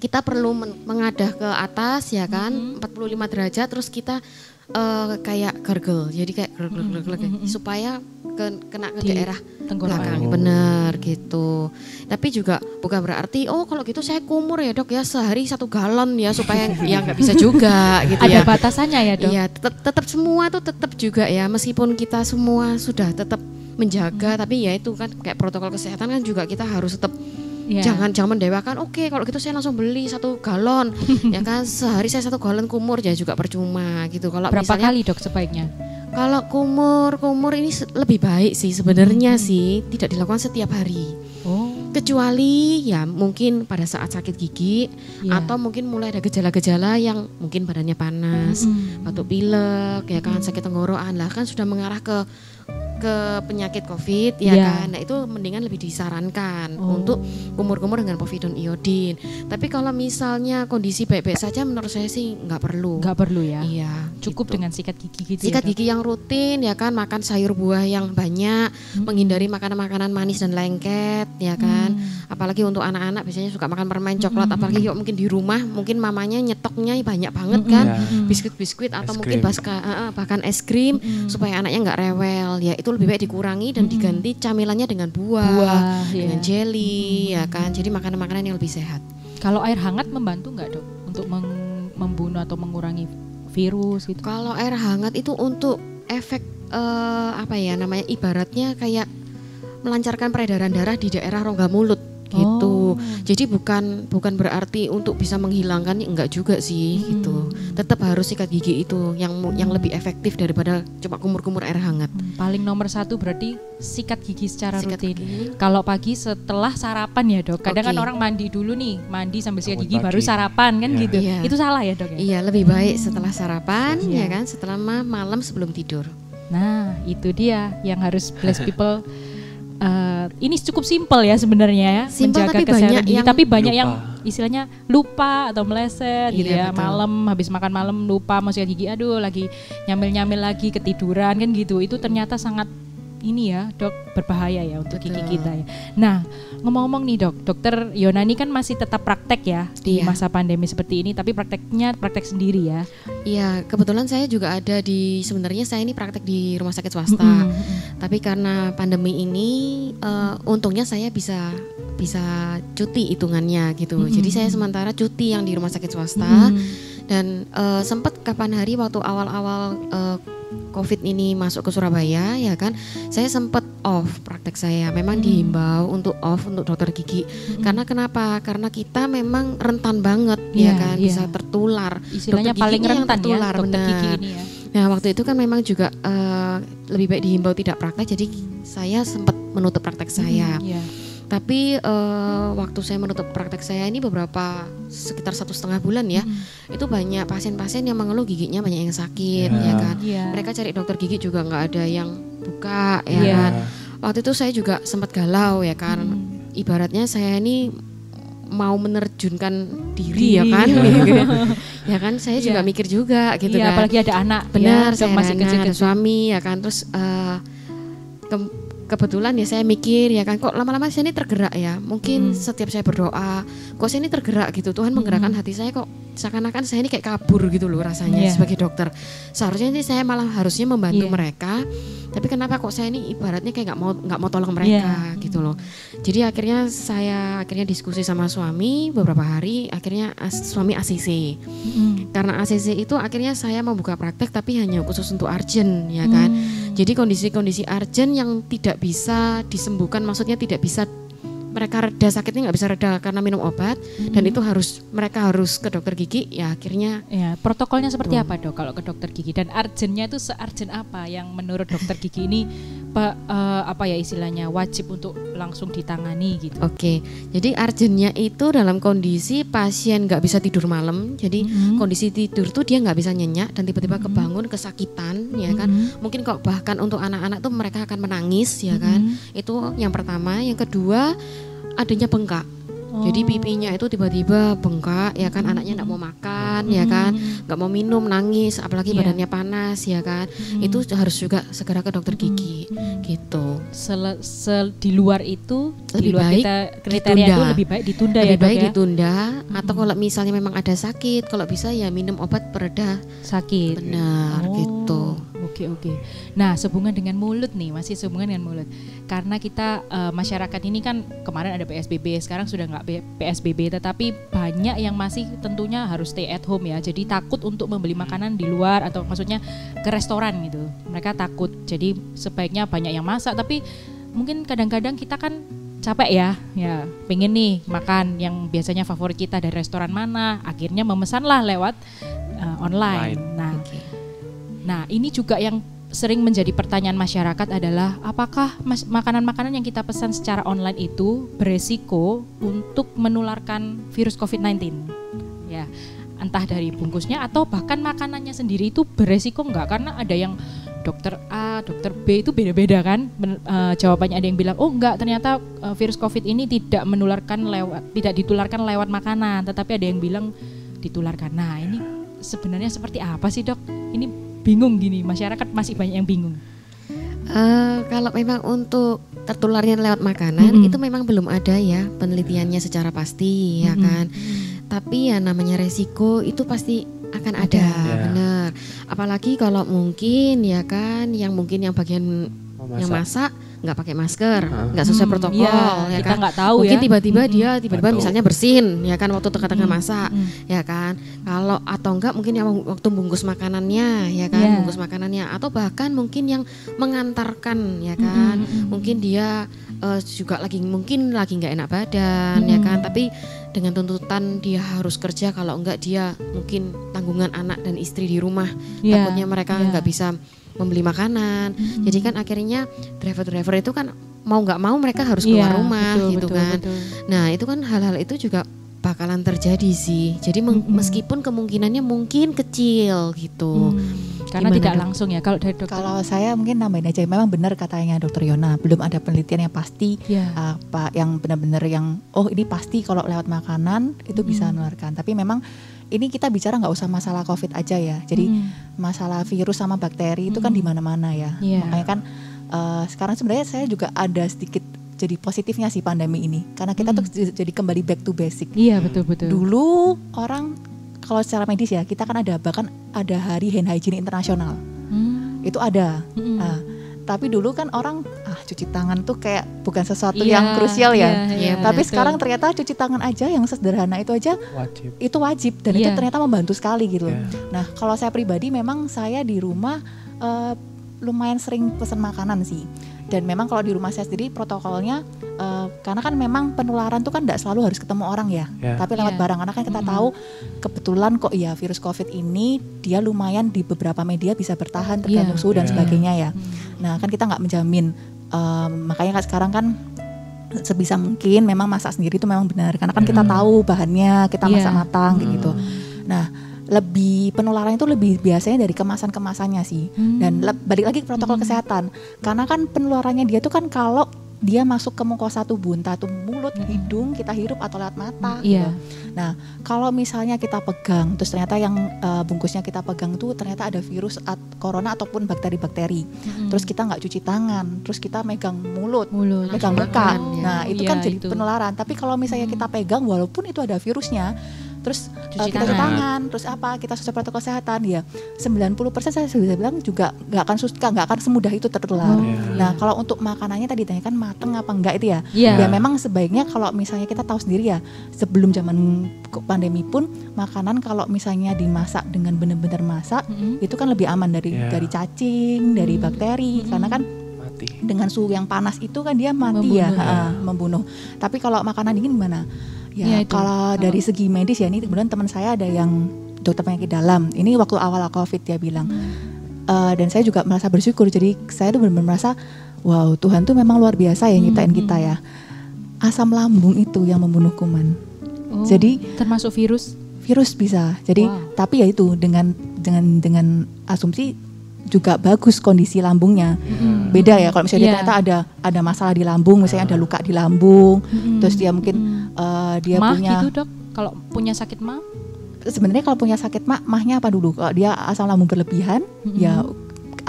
kita perlu mengadah ke atas ya kan, 45 derajat. Terus kita kayak gargle, jadi kayak gargle supaya kena ke daerah belakang, bener gitu. Tapi juga bukan berarti kalau gitu saya kumur ya dok ya sehari 1 galon ya supaya ya nggak bisa juga gitu ya. Ada batasannya ya dok? Iya, tetap semua tuh tetap juga ya, meskipun kita semua sudah tetap menjaga, tapi ya itu kan kayak protokol kesehatan kan juga kita harus tetap. Jangan mendewakan. Oke, kalau gitu saya langsung beli 1 galon, ya kan sehari saya 1 galon kumur ya juga percuma gitu. Kalau berapa misalnya, kali dok sebaiknya? Kalau kumur ini lebih baik sih sebenarnya sih tidak dilakukan setiap hari. Kecuali ya mungkin pada saat sakit gigi atau mungkin mulai ada gejala-gejala yang mungkin badannya panas, batuk pilek, ya kan sakit tenggorokan lah kan sudah mengarah ke penyakit COVID ya kan. Nah itu mendingan lebih disarankan untuk kumur-kumur dengan povidone iodin. Tapi kalau misalnya kondisi baik-baik saja menurut saya sih nggak perlu. Nggak perlu ya. Iya. Cukup gitu. dengan sikat gigi gitu. Sikat gigi yang rutin ya kan, makan sayur buah yang banyak, menghindari makanan-makanan manis dan lengket ya kan. Apalagi untuk anak-anak biasanya suka makan permen coklat, apalagi yuk mungkin di rumah mungkin mamanya nyetoknya banyak banget kan, biskuit-biskuit atau mungkin bahkan es krim supaya anaknya nggak rewel. Ya itu lebih baik dikurangi dan diganti camilannya dengan buah dengan jelly ya kan. Jadi makanan-makanan yang lebih sehat. Kalau air hangat membantu nggak dok untuk membunuh atau mengurangi virus gitu? Kalau air hangat itu untuk efek ibaratnya kayak melancarkan peredaran darah di daerah rongga mulut gitu. Jadi bukan berarti untuk bisa menghilangkan, enggak juga sih gitu. Tetap harus sikat gigi itu yang lebih efektif daripada cuma kumur-kumur air hangat. Paling nomor 1 berarti sikat gigi secara rutin. Kalau pagi setelah sarapan ya dok. Kadang kan orang mandi dulu nih, mandi sambil sikat gigi baru sarapan kan gitu. Itu salah ya dok ya? Iya, lebih baik setelah sarapan ya kan, setelah malam sebelum tidur. Nah itu dia yang harus bless people. Ini cukup simpel ya sebenarnya ya, menjaga kesehatan gigi, tapi banyak yang istilahnya lupa atau meleset gitu ya. Betul. Malam habis makan malam lupa mau sikat gigi, aduh lagi nyamil-nyamil lagi ketiduran kan gitu. Itu ternyata sangat ini ya dok, berbahaya ya untuk gigi kita ya. Nah ngomong-ngomong nih dok, dokter Yonani kan masih tetap praktek ya di masa pandemi seperti ini, tapi prakteknya praktek sendiri ya. Iya, kebetulan saya juga ada sebenarnya saya ini praktek di rumah sakit swasta. Tapi karena pandemi ini untungnya saya bisa cuti hitungannya gitu. Jadi saya sementara cuti yang di rumah sakit swasta dan sempat kapan hari waktu awal-awal COVID ini masuk ke Surabaya ya kan, saya sempat off praktek saya. Memang dihimbau untuk off untuk dokter gigi. Karena kenapa? Karena kita memang rentan banget ya kan, bisa tertular. Istilahnya paling rentan ya dokter gigi ini ya. Nah waktu itu kan memang juga lebih baik dihimbau tidak praktek, jadi saya sempat menutup praktek saya. Tapi waktu saya menutup praktek saya ini sekitar 1,5 bulan ya, itu banyak pasien-pasien yang mengeluh giginya banyak yang sakit ya kan. Mereka cari dokter gigi juga nggak ada yang buka ya kan. Waktu itu saya juga sempat galau ya kan. Ibaratnya saya ini mau menerjunkan diri ya kan. Ya kan saya juga mikir juga gitu kan. Apalagi ada anak. Benar, saya masih kecil-kecil, suami ya kan. Terus kebetulan ya saya mikir ya kan, kok lama-lama saya ini tergerak ya, mungkin setiap saya berdoa kok saya ini tergerak gitu, Tuhan menggerakkan hati saya, kok seakan-akan saya ini kayak kabur gitu loh rasanya sebagai dokter. Seharusnya ini saya malah harusnya membantu mereka, tapi kenapa kok saya ini ibaratnya kayak nggak mau tolong mereka gitu loh. Jadi saya diskusi sama suami beberapa hari, akhirnya suami ACC. Karena ACC itu akhirnya saya membuka praktek tapi hanya khusus untuk urgent ya kan. Jadi kondisi-kondisi urgent yang tidak bisa disembuhkan, maksudnya tidak bisa mereka reda sakitnya, nggak bisa reda karena minum obat, dan itu mereka harus ke dokter gigi ya akhirnya. Ya, protokolnya seperti apa dok kalau ke dokter gigi, dan urgentnya itu se-urgent apa yang menurut dokter gigi ini apa ya istilahnya wajib untuk langsung ditangani gitu. Oke, jadi urgentnya itu dalam kondisi pasien nggak bisa tidur malam, jadi kondisi tidur tuh dia nggak bisa nyenyak dan tiba-tiba kebangun kesakitan, ya kan? Mungkin kok bahkan untuk anak-anak tuh mereka akan menangis, ya kan? Itu yang pertama. Yang kedua, adanya bengkak. Jadi pipinya itu tiba-tiba bengkak, ya kan, anaknya nggak mau makan, ya kan, nggak mau minum, nangis, apalagi badannya panas, ya kan, itu harus juga segera ke dokter gigi, gitu. Di luar itu, di Lebih luar baik kita kriteria ditunda. itu lebih baik ditunda ya Lebih dok baik ya. ditunda, atau kalau misalnya memang ada sakit, kalau bisa ya minum obat pereda, Sakit. benar, gitu. Oke. Nah, sehubungan dengan mulut nih, masih sehubungan dengan mulut. Karena kita masyarakat ini kan kemarin ada PSBB, sekarang sudah nggak PSBB, tetapi banyak yang masih tentunya harus stay at home ya. Jadi takut untuk membeli makanan di luar atau maksudnya ke restoran gitu. Mereka takut. Jadi sebaiknya banyak yang masak, tapi mungkin kadang-kadang kita kan capek ya pengen nih makan yang biasanya favorit kita dari restoran mana, akhirnya memesanlah lewat online. Nah, ini juga yang sering menjadi pertanyaan masyarakat adalah apakah makanan-makanan yang kita pesan secara online itu beresiko untuk menularkan virus COVID-19? Ya, entah dari bungkusnya atau bahkan makanannya sendiri itu beresiko enggak? Karena ada yang dokter A, dokter B itu beda-beda kan jawabannya. Ada yang bilang, oh enggak, ternyata virus COVID ini tidak ditularkan lewat makanan, tetapi ada yang bilang ditularkan. Nah, ini sebenarnya seperti apa sih dok? Ini bingung gini, masyarakat masih banyak yang bingung. Kalau memang untuk tertularnya lewat makanan itu memang belum ada ya penelitiannya secara pasti, ya kan. Tapi ya namanya resiko itu pasti akan ada. Benar. Apalagi kalau mungkin ya kan yang bagian yang masak nggak pakai masker, nggak sesuai protokol, ya kita kan. nggak tahu mungkin ya. tiba-tiba dia misalnya bersin, ya kan, waktu tengah-tengah masak, ya kan. Kalau atau enggak mungkin yang waktu bungkus makanannya, ya kan, bungkus makanannya, atau bahkan mungkin yang mengantarkan, ya kan. Mungkin dia juga lagi nggak enak badan, ya kan. Tapi dengan tuntutan dia harus kerja, kalau enggak dia mungkin tanggungan anak dan istri di rumah, takutnya mereka nggak bisa membeli makanan. Jadi kan akhirnya driver itu kan mau nggak mau mereka harus keluar rumah, gitu kan. Nah, itu kan hal-hal itu juga bakalan terjadi sih. Jadi meskipun kemungkinannya mungkin kecil gitu. Karena Gimana, tidak Dok? langsung ya kalau dari dokter. Kalau saya mungkin nambahin aja, memang benar katanya Dokter Yona, belum ada penelitian yang pasti apa yang benar-benar yang ini pasti kalau lewat makanan itu bisa menularkan. Tapi memang ini kita bicara nggak usah masalah COVID aja ya. Jadi masalah virus sama bakteri itu kan di mana-mana ya. Makanya kan sekarang sebenarnya saya juga ada sedikit jadi positifnya sih pandemi ini, karena kita tuh jadi kembali back to basic. Iya, betul. Dulu orang kalau secara medis ya, kita kan bahkan ada hari hand hygiene internasional. Itu ada. Tapi dulu kan orang cuci tangan tuh kayak bukan sesuatu yang krusial ya. Tapi sekarang ternyata cuci tangan aja yang sederhana itu aja itu wajib dan itu ternyata membantu sekali gitu. Nah, kalau saya pribadi memang saya di rumah lumayan sering pesan makanan sih. Dan memang kalau di rumah saya sendiri protokolnya karena kan memang penularan tuh kan tidak selalu harus ketemu orang ya, tapi lewat barang. Karena kan kita tahu kebetulan kok ya virus COVID ini dia lumayan di beberapa media bisa bertahan tergantung suhu dan sebagainya ya. Nah kan kita nggak menjamin, makanya kan sekarang kan sebisa mungkin memang masak sendiri itu memang benar. Karena kan kita tahu bahannya, kita masak matang kayak gitu. Nah lebih penularan itu lebih biasanya dari kemasannya sih. Dan balik lagi ke protokol kesehatan, karena kan penularannya dia tuh kan kalau dia masuk ke mukosa tubuh, entah itu mulut, hidung, kita hirup atau lewat mata gitu. Nah kalau misalnya kita pegang terus ternyata yang bungkusnya kita pegang tuh ternyata ada virus corona ataupun bakteri-bakteri, terus kita nggak cuci tangan, terus kita megang mulut megang muka, nah itu kan jadi penularan. Tapi kalau misalnya kita pegang walaupun itu ada virusnya, terus kita cuci tangan, terus kita sesuai protokol kesehatan ya 90% saya bisa bilang juga nggak akan semudah itu tertular. Nah kalau untuk makanannya tadi ditanyakan mateng apa enggak itu ya, ya memang sebaiknya kalau misalnya kita tahu sendiri ya sebelum zaman pandemi pun makanan kalau misalnya dimasak dengan benar-benar masak itu kan lebih aman dari cacing, dari bakteri, karena kan dengan suhu yang panas itu kan dia mati membunuh. Tapi kalau makanan dingin gimana? Ya kalau dari segi medis ya, ini kemudian teman saya ada yang dokter penyakit dalam. Ini waktu awal COVID dia bilang, dan saya juga merasa bersyukur. Jadi saya tuh benar-benar merasa wow, Tuhan tuh memang luar biasa ya nyiptain kita ya. Asam lambung itu yang membunuh kuman. Jadi termasuk virus bisa. Jadi tapi ya itu dengan asumsi juga bagus kondisi lambungnya. Beda ya kalau misalnya ternyata ada masalah di lambung, misalnya ada luka di lambung, terus dia mungkin dia mah punya gitu, Dok. Kalau punya sakit mah? Sebenarnya kalau punya sakit mahnya apa dulu? Kalau dia asam lambung berlebihan, ya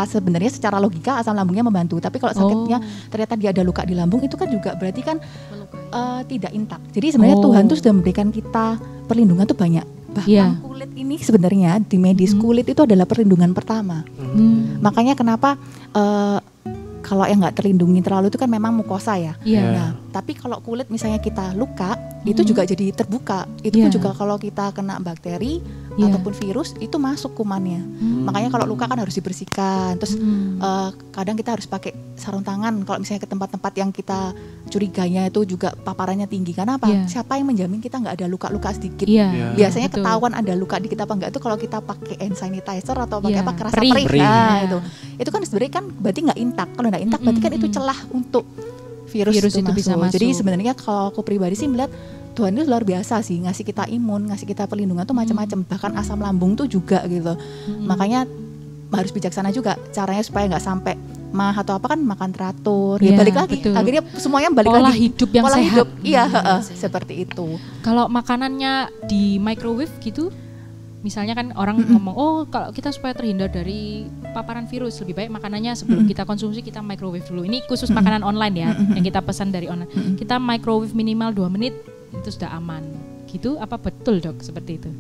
sebenarnya secara logika asam lambungnya membantu. Tapi kalau sakitnya ternyata dia ada luka di lambung, itu kan juga berarti kan tidak intak. Jadi sebenarnya Tuhan tuh sudah memberikan kita perlindungan tuh banyak. Bahkan kulit ini sebenarnya di medis kulit itu adalah perlindungan pertama. Makanya kenapa kalau yang nggak terlindungi terlalu itu kan memang mukosa ya. Nah, tapi kalau kulit misalnya kita luka, itu juga jadi terbuka. Itu pun juga kalau kita kena bakteri ataupun virus itu masuk kumannya. Makanya kalau luka kan harus dibersihkan. Terus kadang kita harus pakai sarung tangan kalau misalnya ke tempat-tempat yang kita curiganya itu juga paparannya tinggi. Karena apa? Siapa yang menjamin kita nggak ada luka-luka sedikit? Biasanya ketahuan ada luka di kita apa enggak itu kalau kita pakai hand sanitizer atau pakai apa kerasa perih. Nah, itu kan sebenarnya kan berarti nggak intak. Kalau nggak intak berarti kan itu celah untuk virus itu bisa masuk. Jadi sebenarnya kalau aku pribadi sih melihat Tuhan itu luar biasa sih, ngasih kita imun, ngasih kita perlindungan tuh macam-macam, bahkan asam lambung tuh juga gitu. Makanya harus bijaksana juga caranya supaya nggak sampai mah atau apa kan makan teratur. Ya balik lagi, akhirnya semuanya balik pola lagi. Hidup yang pola sehat. hidup, iya seperti itu. Kalau makanannya di microwave gitu, misalnya kan orang ngomong, oh kalau kita supaya terhindar dari paparan virus lebih baik makanannya sebelum kita konsumsi kita microwave dulu. Ini khusus makanan online ya, yang kita pesan dari online. Kita microwave minimal 2 menit itu sudah aman. Gitu apa betul, Dok, seperti itu?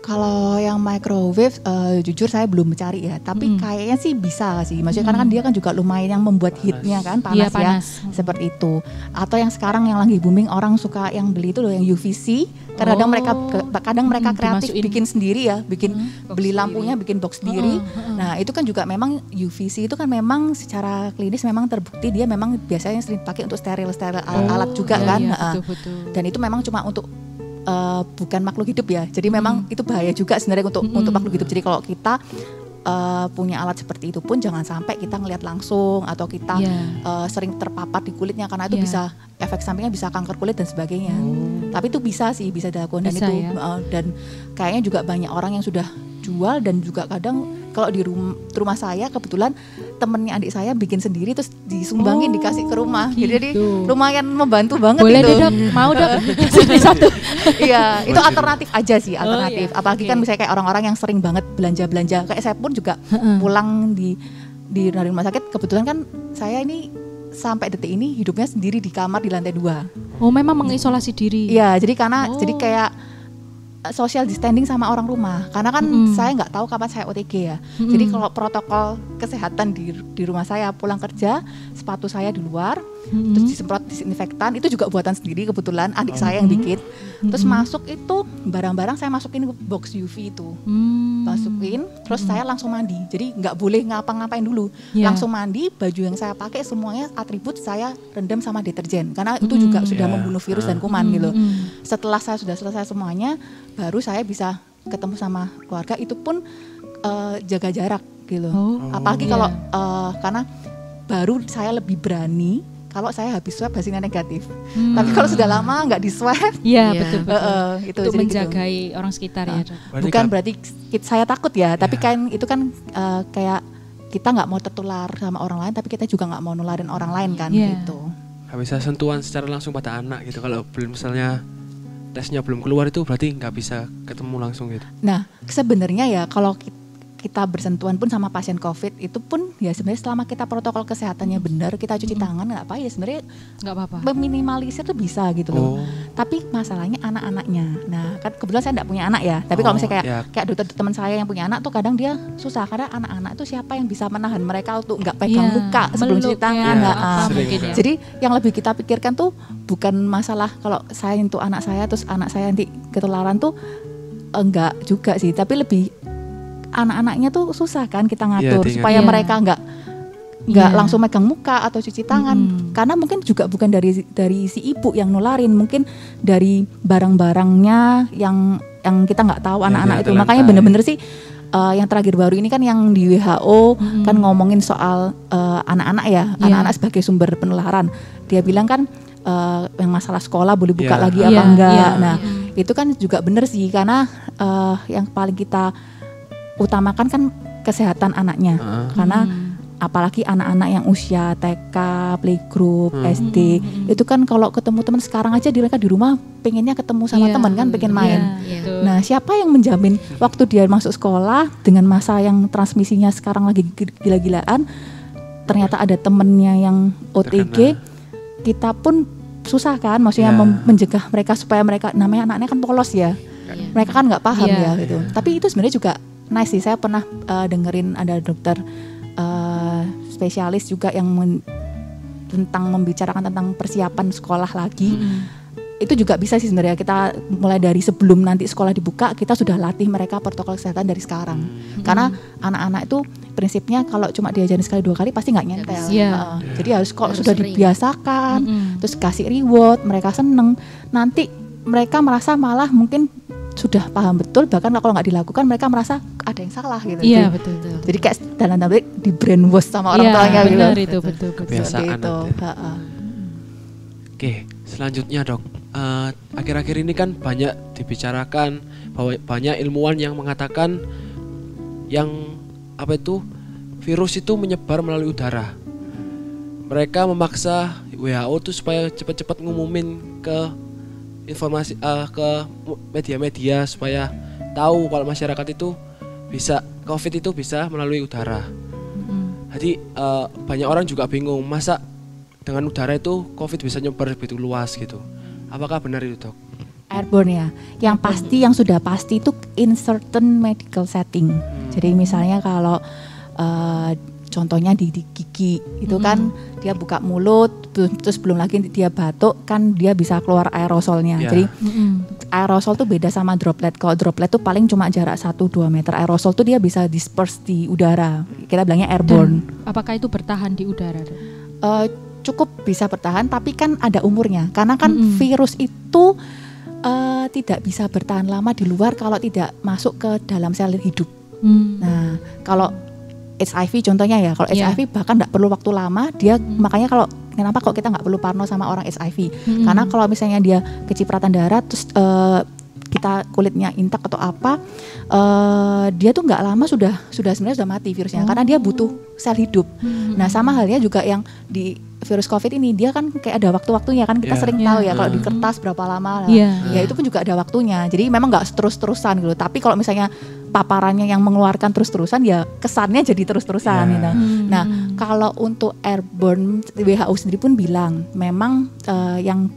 Kalau yang microwave, jujur saya belum mencari ya, tapi kayaknya sih bisa sih. Maksudnya karena kan dia kan juga lumayan yang membuat heatnya kan panas, ya, seperti itu. Atau yang sekarang yang lagi booming orang suka yang beli itu loh yang UVC. Kadang mereka kreatif bikin sendiri ya, beli lampunya, bikin box sendiri. Nah itu kan juga memang UVC itu kan memang secara klinis memang terbukti dia memang biasanya sering pakai untuk steril alat juga kan. Betul. Dan itu memang cuma untuk bukan makhluk hidup ya, jadi memang itu bahaya juga sebenarnya untuk makhluk hidup. Jadi kalau kita punya alat seperti itu pun jangan sampai kita ngelihat langsung atau kita sering terpapar di kulitnya karena itu bisa efek sampingnya bisa kanker kulit dan sebagainya. Tapi itu bisa dilakukan dan itu dan kayaknya juga banyak orang yang sudah jual dan juga kadang kalau di rumah saya kebetulan temennya adik saya bikin sendiri terus disumbangin dikasih ke rumah. Gitu. Jadi lumayan membantu banget. Boleh itu. Deh, Dok, mau Dok satu. Iya, itu alternatif aja sih, alternatif. Apalagi kan misalnya kayak orang-orang yang sering banget belanja-belanja. Kayak saya pun juga pulang dari rumah sakit, kebetulan kan saya ini sampai detik ini hidupnya sendiri di kamar di lantai 2. Oh, memang mengisolasi diri. Iya, jadi jadi kayak social distancing sama orang rumah karena kan saya nggak tahu kapan saya OTG ya. Jadi kalau protokol kesehatan di rumah saya pulang kerja sepatu saya di luar, terus disemprot disinfektan itu juga buatan sendiri kebetulan adik saya yang bikin. Terus masuk itu barang-barang saya masukin ke box UV itu, masukin, terus saya langsung mandi. Jadi nggak boleh ngapa-ngapain dulu, langsung mandi. Baju yang saya pakai semuanya atribut saya rendam sama deterjen karena itu juga sudah membunuh virus dan kuman gitu. Setelah saya sudah selesai semuanya, baru saya bisa ketemu sama keluarga, itu pun jaga jarak gitu. Apalagi kalau karena baru saya lebih berani kalau saya habis swab hasilnya negatif. Tapi kalau sudah lama nggak di swab, betul. Itu untuk menjagai orang sekitar ya. Bukan berarti saya takut ya, tapi kan itu kan kayak kita nggak mau tertular sama orang lain, tapi kita juga nggak mau nularin orang lain kan gitu. Nggak bisa sentuhan secara langsung pada anak gitu. Kalau belum misalnya tesnya belum keluar itu berarti nggak bisa ketemu langsung gitu. Nah sebenarnya ya kalau kita bersentuhan pun sama pasien COVID itu pun ya sebenarnya selama kita protokol kesehatannya benar, kita cuci tangan nggak apa ya sebenarnya nggak apa-apa. Meminimalisir tuh bisa gitu loh. Tapi masalahnya anak-anaknya. Nah kan kebetulan saya nggak punya anak ya. Tapi kalau misalnya kayak dokter teman saya yang punya anak tuh kadang dia susah karena anak-anak tuh siapa yang bisa menahan mereka untuk nggak pegang muka sebelum cuci tangan. Jadi yang lebih kita pikirkan tuh bukan masalah kalau saya nyentuh anak saya terus anak saya nanti ketularan tuh enggak juga sih, tapi lebih anak-anaknya tuh susah kan kita ngatur supaya mereka nggak langsung megang muka atau cuci tangan karena mungkin juga bukan dari si ibu yang nularin, mungkin dari barang-barangnya yang kita nggak tahu anak-anak itu. Makanya bener-bener sih yang terakhir baru ini kan yang di WHO kan ngomongin soal anak-anak ya, anak-anak sebagai sumber penularan. Dia bilang kan yang masalah sekolah boleh buka lagi apa enggak. Nah, itu kan juga benar sih karena yang paling kita utamakan kan kesehatan anaknya. Karena apalagi anak-anak yang usia TK, playgroup, SD, itu kan kalau ketemu teman sekarang aja mereka di rumah pengennya ketemu sama teman kan, pengen main. Nah, siapa yang menjamin waktu dia masuk sekolah dengan masa yang transmisinya sekarang lagi gila-gilaan, ternyata ada temennya yang OTG, kita pun susah kan, maksudnya mencegah mereka supaya mereka, namanya anaknya kan polos ya, mereka kan nggak paham ya gitu. Tapi itu sebenarnya juga nice sih, saya pernah dengerin ada dokter spesialis juga yang tentang membicarakan tentang persiapan sekolah lagi. Itu juga bisa sih sebenarnya, kita mulai dari sebelum nanti sekolah dibuka kita sudah latih mereka protokol kesehatan dari sekarang. Karena anak-anak itu prinsipnya kalau cuma diajarin sekali 2 kali pasti nggak nyentel. Jadi harus sudah dibiasakan, terus kasih reward, mereka seneng. Nanti mereka merasa malah mungkin sudah paham betul, bahkan kalau nggak dilakukan mereka merasa ada yang salah gitu. Iya, betul. Jadi kayak dalam tanda petik di brainwash sama orang tuanya gitu. Benar itu, betul. Kebiasaan gitu. Oke, selanjutnya dok, akhir-akhir ini kan banyak dibicarakan bahwa banyak ilmuwan yang mengatakan yang virus itu menyebar melalui udara. Mereka memaksa WHO tuh supaya cepat-cepat ngumumin ke informasi ke media-media supaya tahu kalau masyarakat itu bisa COVID itu bisa melalui udara. Jadi banyak orang juga bingung, masa dengan udara itu COVID bisa nyebar begitu luas gitu. Apakah benar itu dok? Airborne ya, yang pasti, yang sudah pasti itu in certain medical setting. Jadi misalnya kalau contohnya di gigi itu kan dia buka mulut terus belum lagi dia batuk kan dia bisa keluar aerosolnya. Jadi aerosol tuh beda sama droplet. Kalau droplet tuh paling cuma jarak 1-2 meter. Aerosol tuh dia bisa disperse di udara. Kita bilangnya airborne. Dan apakah itu bertahan di udara? Cukup bisa bertahan, tapi kan ada umurnya. Karena kan virus itu tidak bisa bertahan lama di luar kalau tidak masuk ke dalam sel hidup. Nah, kalau HIV contohnya ya, kalau HIV bahkan tidak perlu waktu lama, dia makanya kenapa kok kita nggak perlu parno sama orang HIV? Karena kalau misalnya dia kecipratan darah, terus kita kulitnya intak atau apa, dia tuh nggak lama sudah sebenarnya sudah mati virusnya, karena dia butuh sel hidup. Nah sama halnya juga yang di virus COVID ini, dia kan kayak ada waktu-waktunya kan, kita sering tahu ya kalau di kertas berapa lama, ya itu pun juga ada waktunya. Jadi memang nggak terus-terusan gitu. Tapi kalau misalnya paparannya yang mengeluarkan terus-terusan, ya kesannya jadi terus-terusan gitu. Nah kalau untuk airborne, WHO sendiri pun bilang memang yang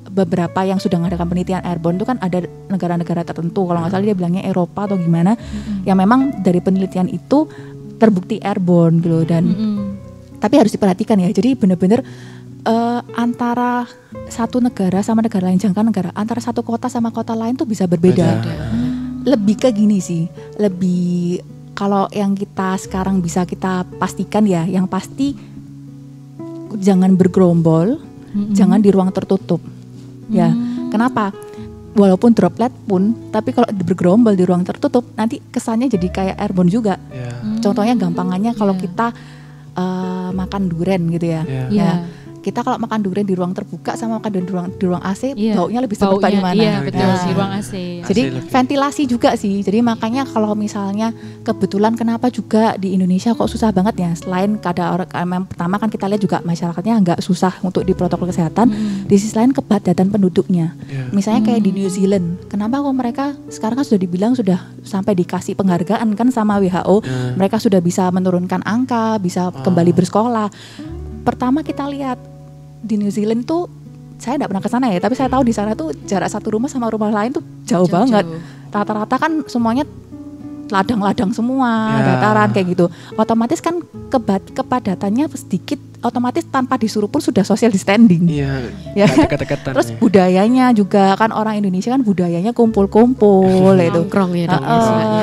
beberapa yang sudah mengadakan penelitian airborne itu kan ada negara-negara tertentu, kalau nggak salah dia bilangnya Eropa atau gimana, yang memang dari penelitian itu terbukti airborne gitu. Dan tapi harus diperhatikan ya, jadi benar-benar antara satu negara sama negara lain, jangan negara, antara satu kota sama kota lain tuh bisa berbeda. Lebih ke gini sih, lebih kalau yang kita sekarang bisa kita pastikan ya, yang pasti jangan bergerombol, jangan di ruang tertutup. Ya, kenapa? Walaupun droplet pun, tapi kalau bergerombol di ruang tertutup, nanti kesannya jadi kayak airborne juga. Contohnya gampangannya kalau kita makan durian gitu ya. Kita kalau makan durian di ruang terbuka sama makan di ruang AC, baunya lebih sedap di mana? Iya, betul, di ruang AC. Jadi ventilasi juga sih. Jadi makanya kalau misalnya kebetulan kenapa juga di Indonesia kok susah banget ya, selain pertama kan kita lihat juga masyarakatnya nggak susah untuk di protokol kesehatan, di sisi lain kepadatan penduduknya. Misalnya kayak di New Zealand, kenapa kok mereka sekarang kan sudah dibilang sudah sampai dikasih penghargaan kan sama WHO, mereka sudah bisa menurunkan angka, bisa kembali bersekolah. Pertama kita lihat di New Zealand tuh, saya tidak pernah ke sana ya, tapi saya tahu di sana tuh jarak satu rumah sama rumah lain tuh jauh banget. Rata-rata kan semuanya ladang-ladang semua, dataran kayak gitu. Otomatis kan kepadatannya sedikit, otomatis tanpa disuruh pun sudah social distancing. Iya. Ya kan? Deket-deketan. Terus Ya. budayanya juga kan orang Indonesia kan budayanya kumpul-kumpul itu. Nongkrong ya dong.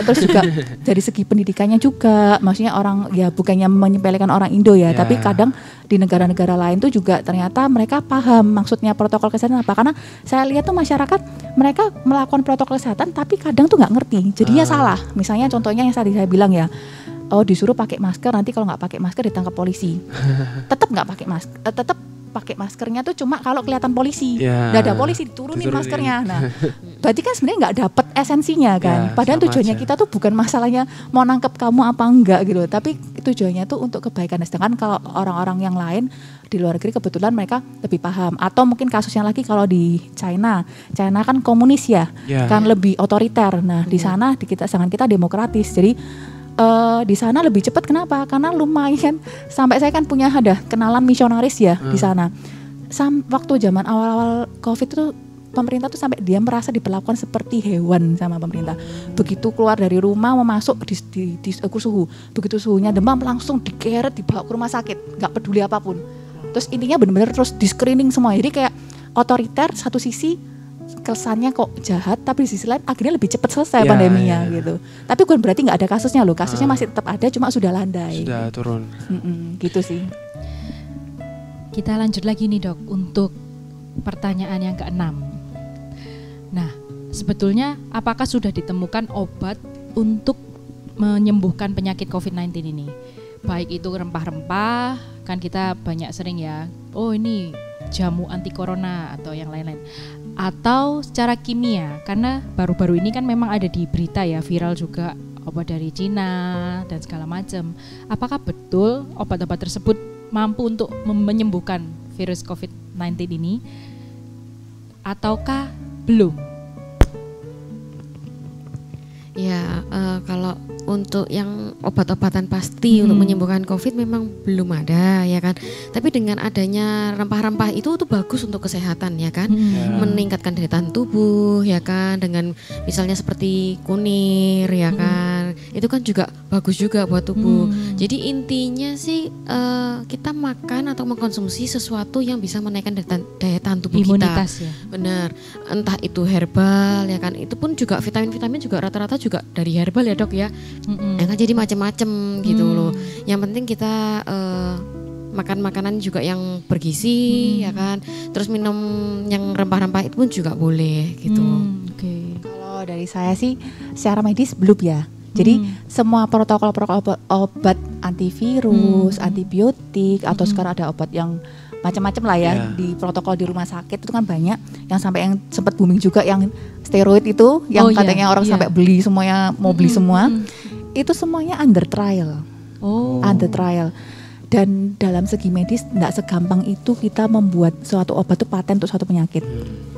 Terus juga dari segi pendidikannya juga, maksudnya orang ya bukannya menyepelekan orang Indo ya, Ya. tapi kadang di negara-negara lain tuh juga ternyata mereka paham maksudnya protokol kesehatan apa. Karena saya lihat tuh masyarakat mereka melakukan protokol kesehatan tapi kadang tuh nggak ngerti, jadinya salah. Misalnya contohnya yang tadi saya bilang ya, oh disuruh pakai masker, nanti kalau nggak pakai masker ditangkap polisi. Tetap nggak pakai masker, tetap pakai maskernya tuh cuma kalau kelihatan polisi. Ya. Nggak ada polisi diturunin Diturunin. maskernya. Nah, berarti kan sebenarnya nggak dapet esensinya kan. Ya, Padahal sama tujuannya aja. kita tuh bukan masalahnya mau nangkep kamu apa enggak gitu, tapi tujuannya tuh untuk kebaikan. Sedangkan kalau orang-orang yang lain di luar negeri kebetulan mereka lebih paham. Atau mungkin kasusnya lagi kalau di China kan komunis ya, Ya. kan lebih otoriter. Nah di sana di kita sangat kita demokratis. Jadi di sana lebih cepat. Kenapa? Karena lumayan sampai saya kan punya ada kenalan misionaris ya di sana. Waktu zaman awal-awal COVID itu pemerintah tuh sampai dia merasa diperlakukan seperti hewan sama pemerintah. Begitu keluar dari rumah mau masuk di ukur suhu, begitu suhunya demam langsung digeret dibawa ke rumah sakit, nggak peduli apapun. Terus intinya benar-benar terus di screening semua. Jadi kayak otoriter satu sisi kesannya kok jahat, tapi di sisi lain akhirnya lebih cepat selesai Ya, pandeminya ya. gitu. Tapi bukan berarti nggak ada kasusnya loh, kasusnya masih tetap ada, cuma sudah landai. Sudah turun. Gitu sih. Kita lanjut lagi nih dok untuk pertanyaan yang keenam. Nah, sebetulnya apakah sudah ditemukan obat untuk menyembuhkan penyakit COVID-19 ini? Baik itu rempah-rempah, kan kita banyak sering ya, oh ini jamu anti corona atau yang lain-lain. Atau secara kimia, karena baru-baru ini kan memang ada di berita ya, viral juga obat dari Cina dan segala macam. Apakah betul obat-obat tersebut mampu untuk menyembuhkan virus COVID-19 ini? Ataukah belum? Ya, kalau untuk yang obat-obatan pasti untuk menyembuhkan COVID memang belum ada ya kan. Tapi dengan adanya rempah-rempah itu tuh bagus untuk kesehatan ya kan. Meningkatkan daya tahan tubuh ya kan. Dengan misalnya seperti kunir ya kan. Itu kan juga bagus juga buat tubuh. Jadi intinya sih kita makan atau mengkonsumsi sesuatu yang bisa menaikkan daya tahan tubuh Imunitas kita. ya. Benar. Entah itu herbal ya kan. Itu pun juga vitamin-vitamin juga rata-rata juga dari herbal ya dok ya. Ya kan, jadi macam-macam gitu loh. Yang penting kita makan makanan juga yang bergizi ya kan. Terus minum yang rempah-rempah itu pun juga boleh gitu. Oke. Kalau dari saya sih secara medis belum ya. Jadi semua protokol obat antivirus, antibiotik atau sekarang ada obat yang macam-macam lah ya di protokol di rumah sakit itu kan banyak yang sampai yang sempat booming juga yang steroid itu yang katanya orang sampai beli semuanya mau beli semua. Itu semuanya under trial. Under trial. Dan dalam segi medis tidak segampang itu kita membuat suatu obat itu paten untuk suatu penyakit.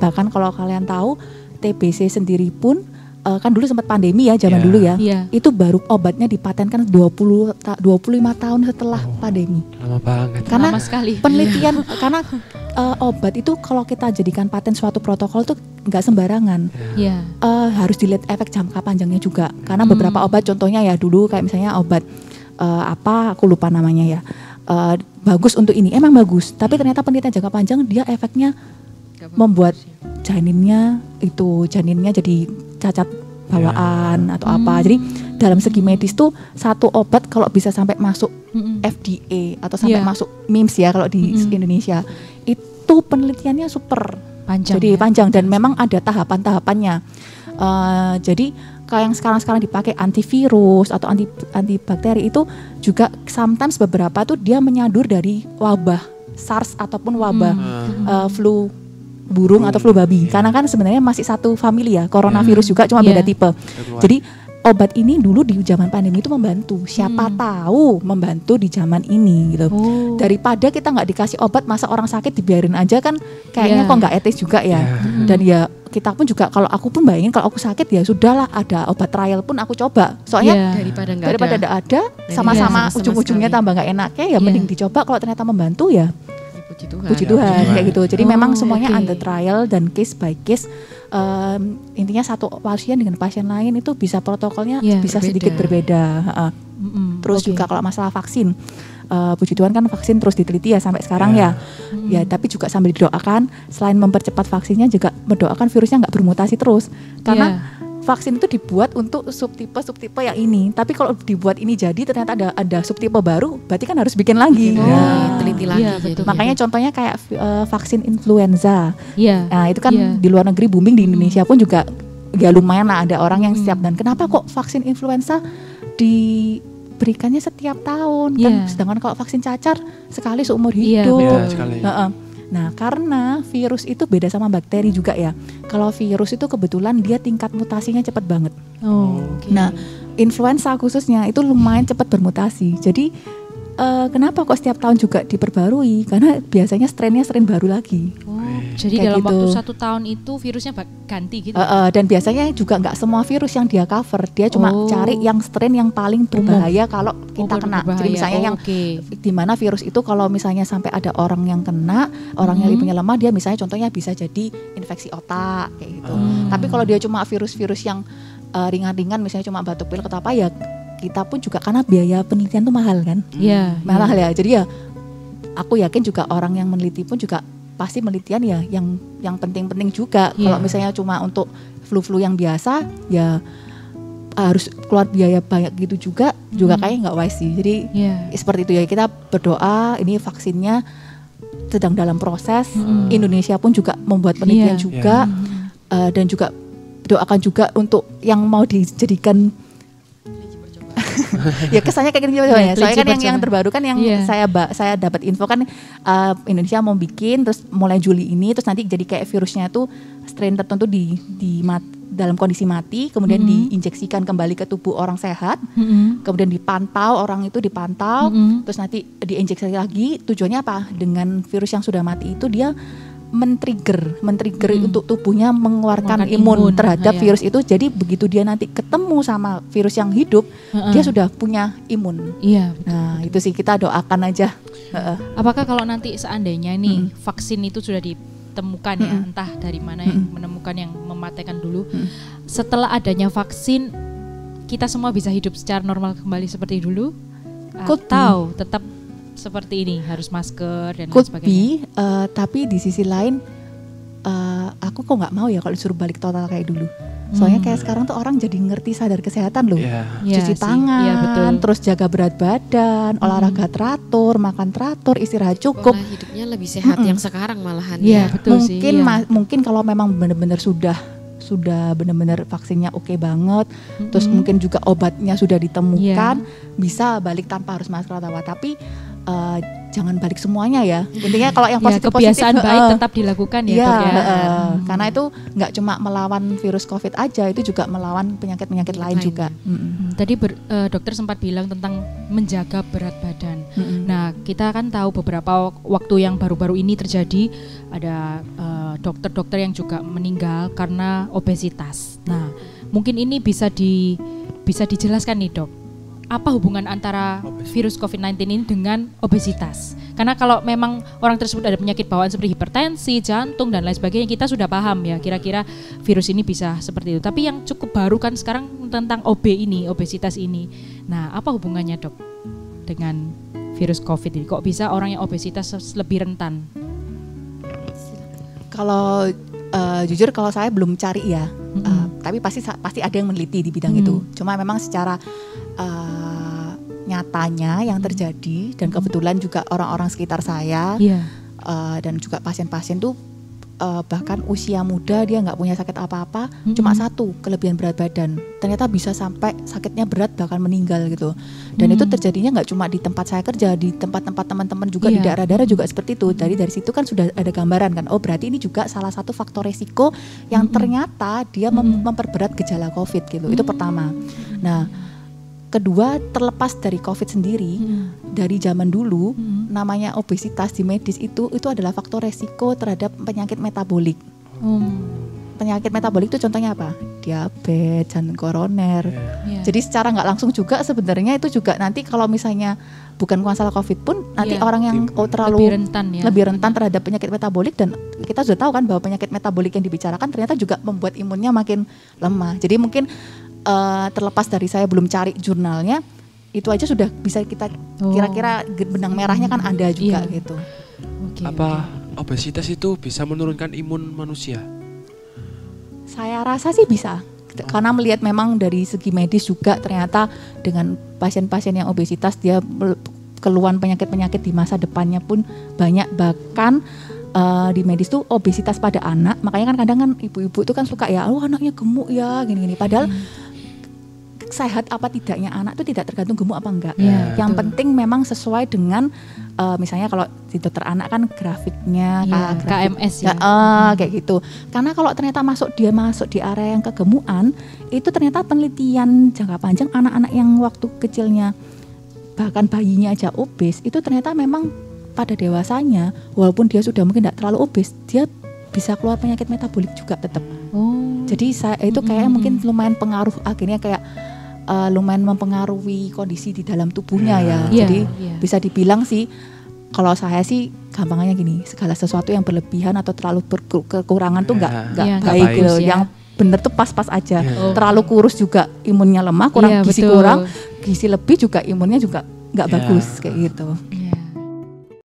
Bahkan kalau kalian tahu TBC sendiri pun kan dulu sempat pandemi ya zaman dulu ya. Itu baru obatnya dipatenkan 25 tahun setelah pandemi. Lama banget. Karena Lama sekali. penelitian karena obat itu kalau kita jadikan paten suatu protokol tuh nggak sembarangan. Harus dilihat efek jangka panjangnya juga. Karena beberapa obat contohnya ya dulu kayak misalnya obat apa aku lupa namanya ya. Bagus untuk ini, emang bagus. Tapi ternyata penelitian jangka panjang dia efeknya membuat janinnya jadi cacat bawaan atau apa. Jadi dalam segi medis tuh satu obat kalau bisa sampai masuk FDA atau sampai masuk MIMS ya kalau di Indonesia itu penelitiannya super panjang. Jadi panjang dan memang ada tahapan-tahapannya. Jadi kayak yang sekarang dipakai antivirus atau antibakteri itu juga sometimes beberapa tuh dia menyadur dari wabah SARS ataupun wabah flu burung atau flu babi. Karena kan sebenarnya masih satu famili ya, coronavirus juga cuma beda tipe. Jadi obat ini dulu di zaman pandemi itu membantu. Siapa tahu membantu di zaman ini gitu. Daripada kita nggak dikasih obat, masa orang sakit dibiarin aja kan kayaknya kok nggak etis juga ya. Dan ya kita pun juga kalau aku pun bayangin kalau aku sakit ya sudahlah ada obat trial pun aku coba. Soalnya daripada nggak ada sama-sama ujung-ujungnya tambah nggak enaknya ya mending dicoba kalau ternyata membantu ya. Puji Tuhan kayak gitu. Jadi memang semuanya under trial dan case by case. Intinya satu pasien dengan pasien lain itu bisa protokolnya bisa sedikit berbeda. Terus juga kalau masalah vaksin, puji Tuhan kan vaksin terus diteliti ya sampai sekarang ya. Ya tapi juga sambil didoakan selain mempercepat vaksinnya juga mendoakan virusnya nggak bermutasi terus. Karena vaksin itu dibuat untuk subtipe yang ini. Tapi kalau dibuat ini jadi ternyata ada subtipe baru, berarti kan harus bikin lagi. Teliti lagi. betul. Makanya contohnya kayak vaksin influenza. Iya. Nah, itu kan di luar negeri booming, di Indonesia pun juga ya lumayan lah ada orang yang siap. Dan kenapa kok vaksin influenza diberikannya setiap tahun kan? Sedangkan kalau vaksin cacar sekali seumur hidup. Iya, sekali. Nah, karena virus itu beda sama bakteri juga ya. Kalau virus itu kebetulan dia tingkat mutasinya cepat banget. Nah, influenza khususnya itu lumayan cepat bermutasi. Jadi kenapa kok setiap tahun juga diperbarui? Karena biasanya strain baru lagi. Jadi Kayak dalam gitu. waktu 1 tahun itu virusnya ganti gitu. Dan biasanya juga nggak semua virus yang dia cover. Dia cuma cari yang strain yang paling berbahaya kalau kita kena. berbahaya. Jadi misalnya yang di mana virus itu kalau misalnya sampai ada orang yang kena, orang yang lipidnya lemah, dia misalnya contohnya bisa jadi infeksi otak kayak gitu. Tapi kalau dia cuma virus-virus yang ringan-ringan, misalnya cuma batuk pilek atau apa ya, kita pun juga karena biaya penelitian tuh mahal kan. Mahal ya. Jadi ya aku yakin juga orang yang meneliti pun juga pasti penelitian ya yang penting-penting juga. Kalau misalnya cuma untuk flu-flu yang biasa ya harus keluar biaya banyak gitu juga kayaknya nggak wise sih. Jadi seperti itu ya, kita berdoa ini vaksinnya sedang dalam proses. Indonesia pun juga membuat penelitian juga dan juga doakan juga untuk yang mau dijadikan ya kesannya kayak gini ya. Soalnya kan yang terbaru kan yang saya dapat info kan Indonesia mau bikin terus mulai Juli ini, terus nanti jadi kayak virusnya itu strain tertentu dalam kondisi mati, kemudian diinjeksikan kembali ke tubuh orang sehat, kemudian dipantau, orang itu dipantau, terus nanti diinjeksi lagi. Tujuannya apa? Dengan virus yang sudah mati itu dia men-trigger untuk tubuhnya mengeluarkan imun terhadap virus itu. Jadi begitu dia nanti ketemu sama virus yang hidup, dia sudah punya imun. Nah, itu sih kita doakan aja. Apakah kalau nanti seandainya nih vaksin itu sudah ditemukan ya, entah dari mana yang menemukan yang mematikan dulu, setelah adanya vaksin kita semua bisa hidup secara normal kembali seperti dulu? Atau tetap seperti ini, harus masker dan lain sebagainya? Tapi di sisi lain aku kok nggak mau ya kalau disuruh balik total kayak dulu. Soalnya kayak sekarang tuh orang jadi ngerti sadar kesehatan loh. Cuci tangan, terus jaga berat badan, olahraga teratur, makan teratur, istirahat cukup. Pola hidupnya lebih sehat yang sekarang malahan. Mungkin kalau memang benar-benar sudah benar-benar vaksinnya oke banget, terus mungkin juga obatnya sudah ditemukan, bisa balik tanpa harus masker atau apa. Tapi jangan balik semuanya ya. Intinya kalau yang positif kebiasaan baik tetap dilakukan ya. Karena itu nggak cuma melawan virus COVID aja, itu juga melawan penyakit-penyakit lain juga. Tadi dokter sempat bilang tentang menjaga berat badan. Nah, kita kan tahu beberapa waktu yang baru-baru ini terjadi ada dokter-dokter yang juga meninggal karena obesitas. Nah, mungkin ini bisa dijelaskan nih, Dok. Apa hubungan antara virus COVID-19 ini dengan obesitas? Karena kalau memang orang tersebut ada penyakit bawaan seperti hipertensi, jantung dan lain sebagainya, kita sudah paham ya kira-kira virus ini bisa seperti itu. Tapi yang cukup baru kan sekarang tentang obesitas ini. Nah, apa hubungannya, Dok, dengan virus COVID ini? Kok bisa orang yang obesitas lebih rentan? Kalau jujur kalau saya belum cari ya, tapi pasti ada yang meneliti di bidang itu. Cuma memang secara nyatanya yang terjadi dan kebetulan juga orang-orang sekitar saya dan juga pasien-pasien tuh bahkan usia muda dia nggak punya sakit apa-apa, cuma satu kelebihan berat badan, ternyata bisa sampai sakitnya berat bahkan meninggal gitu. Dan itu terjadinya nggak cuma di tempat saya kerja, di tempat-tempat teman-teman juga di daerah-daerah juga seperti itu. Dari situ kan sudah ada gambaran kan, oh berarti ini juga salah satu faktor resiko yang ternyata dia memperberat gejala COVID gitu. Itu pertama. Nah, kedua, terlepas dari COVID sendiri, dari zaman dulu namanya obesitas di medis itu adalah faktor resiko terhadap penyakit metabolik. Penyakit metabolik itu contohnya apa? Diabetes, jantung koroner. Jadi secara nggak langsung juga sebenarnya itu juga nanti kalau misalnya bukan masalah COVID pun nanti orang yang terlalu lebih rentan terhadap penyakit metabolik. Dan kita sudah tahu kan bahwa penyakit metabolik yang dibicarakan ternyata juga membuat imunnya makin lemah. Jadi mungkin terlepas dari saya belum cari jurnalnya, itu aja sudah bisa kita kira-kira benang merahnya kan ada juga Iya. gitu. Oke, Apa obesitas itu bisa menurunkan imun manusia? Saya rasa sih bisa. Karena melihat memang dari segi medis juga ternyata dengan pasien-pasien yang obesitas dia keluhan penyakit-penyakit di masa depannya pun banyak, bahkan di medis tuh obesitas pada anak, makanya kan kadang kan ibu-ibu tuh kan suka ya, anaknya gemuk ya gini-gini, padahal sehat apa tidaknya anak itu tidak tergantung gemuk apa enggak. Ya, yang betul. penting memang sesuai dengan misalnya kalau di dokter anak kan grafiknya, Ya, KMS ya. kayak gitu. Karena kalau ternyata masuk di area yang kegemukan, itu ternyata penelitian jangka panjang anak-anak yang waktu kecilnya bahkan bayinya aja obes, itu ternyata memang pada dewasanya walaupun dia sudah mungkin tidak terlalu obes, dia bisa keluar penyakit metabolik juga tetap. Oh. Jadi itu kayaknya mungkin lumayan pengaruh, akhirnya kayak lumayan mempengaruhi kondisi di dalam tubuhnya ya. Iya, Jadi iya. bisa dibilang sih, kalau saya sih gampangannya gini, segala sesuatu yang berlebihan atau terlalu kekurangan tuh nggak Iya, nggak baik bagus gitu. ya. Yang bener tuh pas-pas aja. Oke. Terlalu kurus juga imunnya lemah, kurang Iya, gizi betul. kurang, gizi lebih juga imunnya juga nggak Ya. bagus kayak gitu.